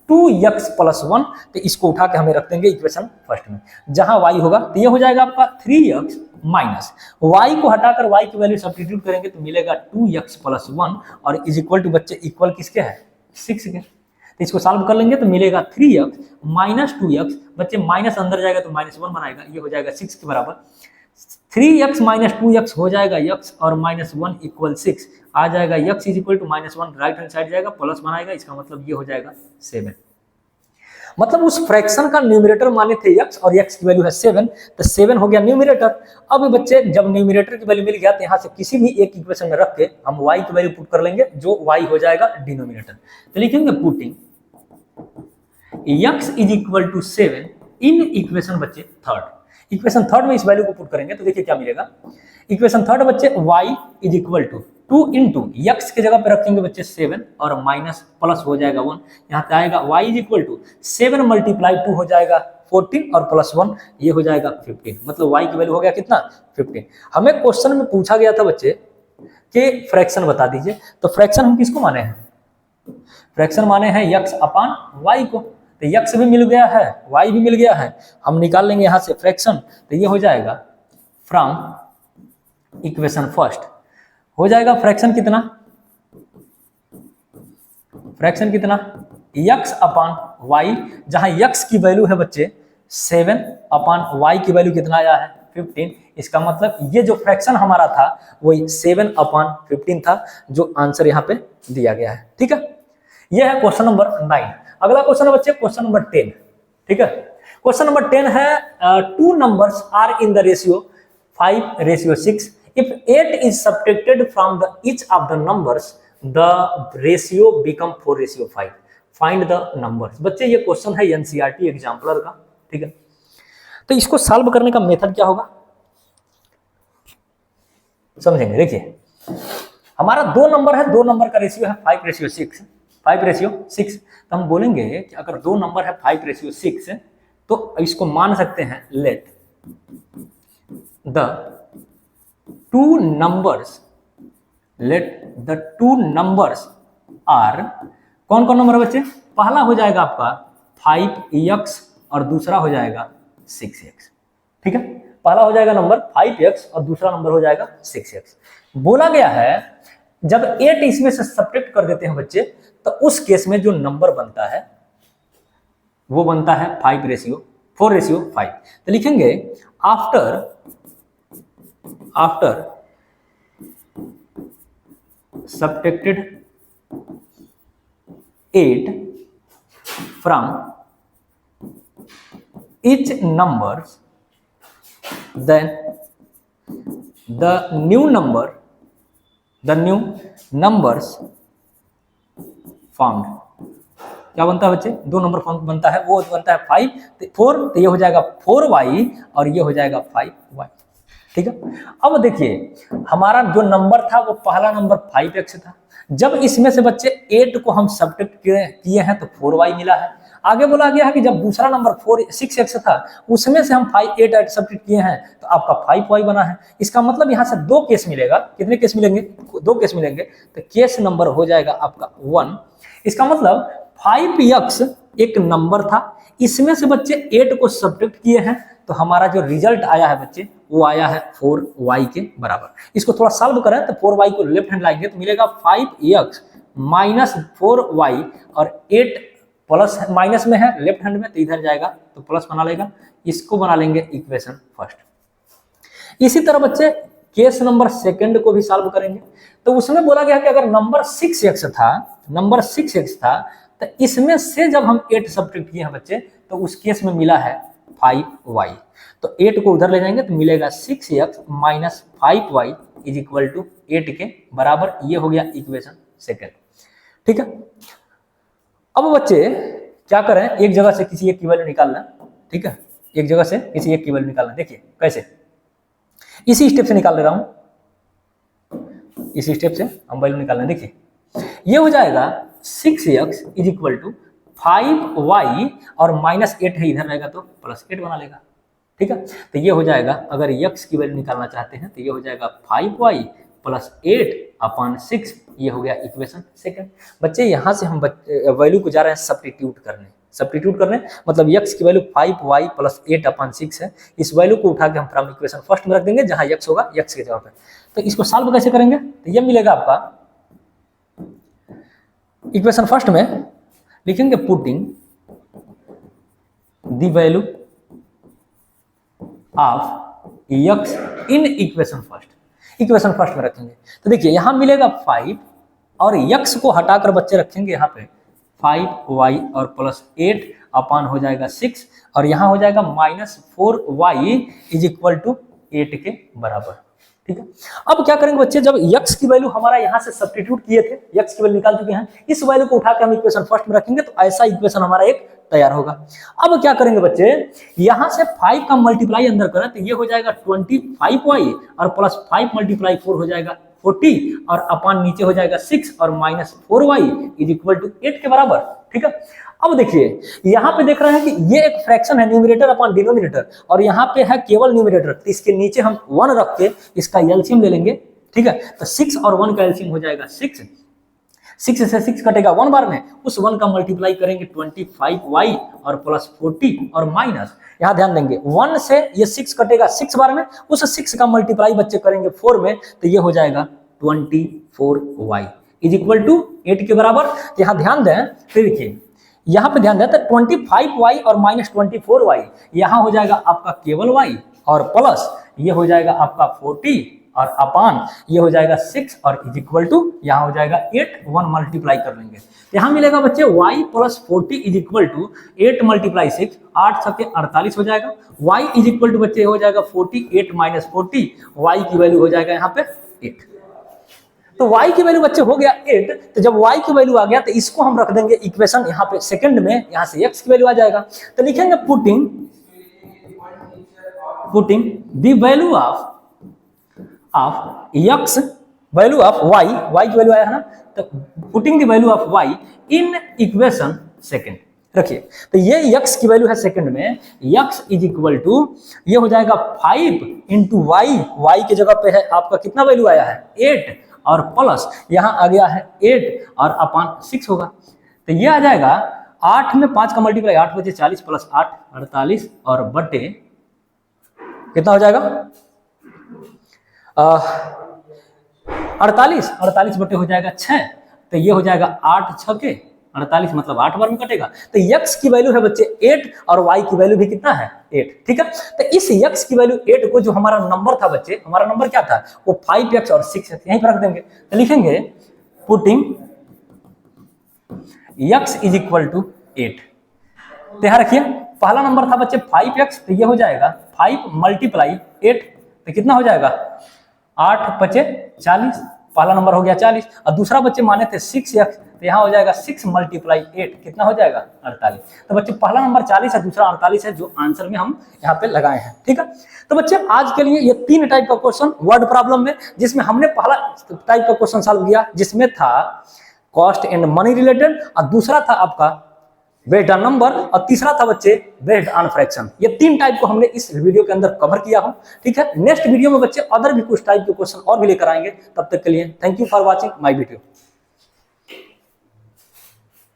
2x + 1। तो इसको उठा के हमें रख देंगे इक्वेशन फर्स्ट में, जहां y होगा। तो ये हो जाएगा आपका 3x माइनस y को हटाकर y की वैल्यू सब्स्टिट्यूट करेंगे तो मिलेगा 2x + 1 और इज इक्वल टू बच्चे इक्वल किसके है, 6 के। तो इसको सॉल्व कर लेंगे तो मिलेगा 3x - 2x, बच्चे माइनस अंदर जाएगा तो -1 बनाएगा, ये हो जाएगा 6 के बराबर। 3x - 2x हो जाएगा x और -1 = 6 आ जाएगा। x is equal to -1 right hand side जाएगा, प्लस बनाएगा, इसका मतलब ये हो जाएगा 7। मतलब उस फ्रैक्शन का न्यूमरेटर माने थे x और x की वैल्यू है 7, तो 7 हो गया न्यूमरेटर। अब बच्चे जब न्यूमरेटर की वैल्यू मिल गया तो यहाँ से किसी भी एक इक्वेशन में रख के हम y की वैल्यू पुट कर लेंगे, जो y हो जाएगा डिनोमिनेटर। तो लिखेंगे putting x is equal to 7 in equation बच्चे थर्ड। इक्वेशन थर्ड में इस वैल्यू को पुट करेंगे तो देखिए क्या मिलेगा। इक्वेशन थर्ड बच्चे y is equal to 2 × x के जगह पे रखेंगे बच्चे 7 और माइनस प्लस हो जाएगा 1, यहाँ पे आएगा y इज इक्वल टू 7 × 2 हो जाएगा 14 और +1 ये हो जाएगा 15। मतलब y की वैल्यू हो गया कितना, 15। हमें क्वेश्चन में पूछा गया था बच्चे कि फ्रैक्शन बता दीजिए, तो फ्रैक्शन हम किसको माने हैं, फ्रैक्शन माने हैं x अपॉन y को। तो x भी मिल गया है, y भी मिल गया है, हम निकाल लेंगे यहाँ से फ्रैक्शन। तो ये हो जाएगा फ्रॉम इक्वेशन फर्स्ट, हो जाएगा फ्रैक्शन कितना, फ्रैक्शन कितना x अपॉन y, जहां x की वैल्यू है बच्चे 7 अपॉन y की वैल्यू कितना आया है 15। इसका मतलब ये जो फ्रैक्शन हमारा था वही 7 अपॉन 15 था, जो आंसर यहाँ पे दिया गया है। ठीक है, ये है क्वेश्चन नंबर 9। अगला क्वेश्चन है बच्चे क्वेश्चन नंबर 10। ठीक है, क्वेश्चन नंबर 10 है 2 numbers are in the ratio 5:6। If 8 is subtracted from each of the numbers, the ratio become 4:5. Find the numbers। बच्चे ये क्वेश्चन है एनसीईआरटी एग्जाम्पलर का। ठीक है, तो इसको सॉल्व करने का मेथड क्या होगा समझेंगे। देखिए हमारा 2 नंबर है, 2 नंबर का रेशियो है 5:6, 5:6। तो हम बोलेंगे कि अगर 2 नंबर है 5:6 तो इसको मान सकते हैं लेट द 2 numbers आर, कौन कौन नंबर है बच्चे, पहला हो जाएगा आपका 5x और दूसरा हो जाएगा 6x। ठीक है, पहला हो जाएगा नंबर 5x और दूसरा नंबर हो जाएगा 6x। बोला गया है जब 8 इसमें से सब्ट्रैक्ट कर देते हैं बच्चे, तो उस केस में जो नंबर बनता है वो बनता है 4:5। तो लिखेंगे after subtracted 8 from each numbers, then the new numbers formed। क्या बनता है बच्चे? दो नंबर फॉर्म बनता है, वो बनता है 5 4, तो ये हो जाएगा 4y और ये हो जाएगा 5y। ठीक है। अब देखिए हमारा जो नंबर था वो पहला नंबर 5x था। जब इसमें से बच्चे 8 को हम सब्ट्रैक्ट किए हैं तो 4y मिला है। आगे बोला गया है कि जब दूसरा नंबर 6x था उसमें से हम 8 सब्ट्रैक्ट किए हैं तो आपका 5y बना है। इसका मतलब यहाँ से दो केस मिलेगा। कितने केस मिलेंगे? दो केस मिलेंगे। तो केस नंबर हो जाएगा आपका 1। इसका मतलब 5x एक नंबर था, इसमें से बच्चे 8 को सब्ट्रैक्ट किए हैं तो हमारा जो रिजल्ट आया है बच्चे वो आया है 4y के बराबर। इसको थोड़ा सॉल्व करें तो 4y को लेफ्ट हैंड लाएंगे तो मिलेगा 5x माइनस 4y और 8 प्लस माइनस में है लेफ्ट हैंड में तो इधर जाएगा तो प्लस बना लेगा। इसको बना लेंगे इक्वेशन फर्स्ट। इसी तरह बच्चे केस नंबर सेकंड को भी सॉल्व करेंगे तो उसमें बोला गया कि अगर नंबर 6x था तो इसमें से जब हम 8 सब्ट्रैक्ट किए हैं बच्चे तो उस केस में मिला है 5y। तो 8 को उधर ले जाएंगे तो मिलेगा 6x minus 5y is equal to 8 के बराबर। ये हो गया इक्वेशन सेकंड। ठीक है। अब बच्चे क्या करें, एक जगह से किसी एक की वैल्यू निकालना। ठीक है, एक जगह से किसी एक की वैल्यू निकालना। देखिए कैसे, इसी स्टेप से निकाल दे रहा हूं, इसी स्टेप से हम वैल्यू निकालना। देखिए ये हो जाएगा 6x is equal to 5y और माइनस 8 है इधर रहेगा तो प्लस 8 बना लेगा। ठीक है, तो ये हो जाएगा, अगर x की वैल्यू निकालना चाहते हैं तो ये हो जाएगा 5y प्लस 8/6। ये हो गया इक्वेशन सेकंड। बच्चे यहाँ से हम वैल्यू को जा रहे हैं सब्स्टिट्यूट करने मतलब x की वैल्यू 5y प्लस 8/6 है। इस वैल्यू को उठा के हम फ्रॉम इक्वेशन फर्स्ट में रख देंगे जहां x होगा x के जगह पे। तो इसको सॉल्व कैसे करेंगे तो ये मिलेगा आपका इक्वेशन फर्स्ट में लिखेंगे putting the value of x in equation first में रखेंगे। तो देखिए यहां मिलेगा 5 और x को हटाकर बच्चे रखेंगे यहाँ पे 5y और प्लस 8 अपान हो जाएगा 6 और यहाँ हो जाएगा minus 4y is equal to 8 के बराबर। ठीक है, अब क्या करेंगे बच्चे, जब x की वैल्यू हमारा यहाँ से सब्स्टिट्यूट किए थे, x की वैल्यू निकाल चुके हैं, इस वैल्यू को उठाकर हम इक्वेशन फर्स्ट में रखेंगे तो ऐसा इक्वेशन हमारा एक तैयार होगा। अब क्या करेंगे बच्चे, यहां से 5 का मल्टीप्लाई अंदर करें तो ये हो जाएगा 25y और प्लस 5 मल्टीप्लाई 4 हो जाएगा 40 और अपान नीचे हो जाएगा 6 और minus 4y is equal to 8 के बराबर। ठीक है, अब देखिए यहाँ पे देख रहे हैं कि ये एक फ्रैक्शन है, न्यूमरेटर अपॉन डिनोमिनेटर, और यहाँ पे है केवल न्यूमरेटर, तो इसके नीचे हम 1 रख के इसका एलसीएम ले लेंगे। ठीक है, तो 6 और 1 का एलसीएम हो जाएगा 6 से 6 कटेगा 1 बार में, उस 1 का मल्टीप्लाई करेंगे 25y और प्लस 40 और माइनस, यहाँ ध्यान देंगे 1 से ये 6 कटेगा 6 बार में, उस 6 का मल्टीप्लाई बच्चे करेंगे 4 में तो ये हो जाएगा 24y इज इक्वल टू 8 के बराबर। यहाँ ध्यान दें, फिर देखिए यहाँ पे ध्यान दें तो 25y और माइनस 24y, यहाँ हो जाएगा आपका केवल y और प्लस ये हो जाएगा आपका 40 और अपान ये हो जाएगा 6 और इज इक्वल टू यहाँ हो जाएगा 8, 1 मल्टीप्लाई कर लेंगे, यहाँ मिलेगा बच्चे y plus 40 is equal to 8 multiply 6, 8 7 48 हो जाएगा। y इज इक्वल टू बच्चे हो जाएगा 48 माइनस 40, y की वैल्यू हो जाएगा यहाँ पे 8। तो y की वैल्यू बच्चे हो गया 8, तो जब y की वैल्यू आ गया तो इसको हम रख देंगे इक्वेशन यहाँ पे सेकंड में, यहाँ से x की वैल्यू आ जाएगा तो लिखेंगे putting the value of x, value of y की वैल्यू आया है ना, तो putting the value of y in equation second रखिए। तो ये x की वैल्यू है सेकंड में, x इज इक्वल टू ये हो जाएगा 5 इंटू y की जगह पे है आपका कितना वैल्यू आया है 8 और प्लस यहाँ आ गया है 8 और अपान 6 होगा, तो ये आ जाएगा 8 में 5 का मल्टीप्लाई 8 बचे 40 प्लस 8 48 और बटे कितना हो जाएगा 48 बटे हो जाएगा 6, तो ये हो जाएगा 8 6 के 48, मतलब 8 बार में कटेगा। तो x की वैल्यू है बच्चे 8 और y की वैल्यू भी कितना है 8, ठीक है। तो इस x की वैल्यू 8 को जो हमारा नंबर था बच्चे, हमारा नंबर क्या था, वो 5x और 6 यहीं पर रख देंगे। तो लिखेंगे putting x is equal to 8। तो यहां रखिए पहला नंबर था बच्चे 5x, तो ये हो जाएगा 5 मल्टीप्लाई 8, तो कितना हो जाएगा 8 5 40, पहला नंबर हो गया 40। और दूसरा बच्चे माने थे 6x, तो यहाँ हो जाएगा 6 मल्टीप्लाई 8, कितना हो जाएगा 48। तो बच्चे पहला नंबर 40 है, दूसरा 48 है, जो आंसर में हम यहाँ पे लगाए हैं, ठीक है। तो बच्चे आज के लिए ये 3 टाइप का क्वेश्चन वर्ड प्रॉब्लम में, जिसमें हमने पहला टाइप का क्वेश्चन सॉल्व किया जिसमें था कॉस्ट एंड मनी रिलेटेड, और दूसरा था आपका बेस्ड ऑन नंबर, और तीसरा था बच्चे बेस्ड ऑन फ्रैक्शन। ये 3 टाइप को हमने इस वीडियो के अंदर कवर किया हूं, ठीक है। नेक्स्ट वीडियो में बच्चे अदर भी कुछ टाइप के क्वेश्चन और भी लेकर आएंगे। तब तक के लिए thank you for watching my video.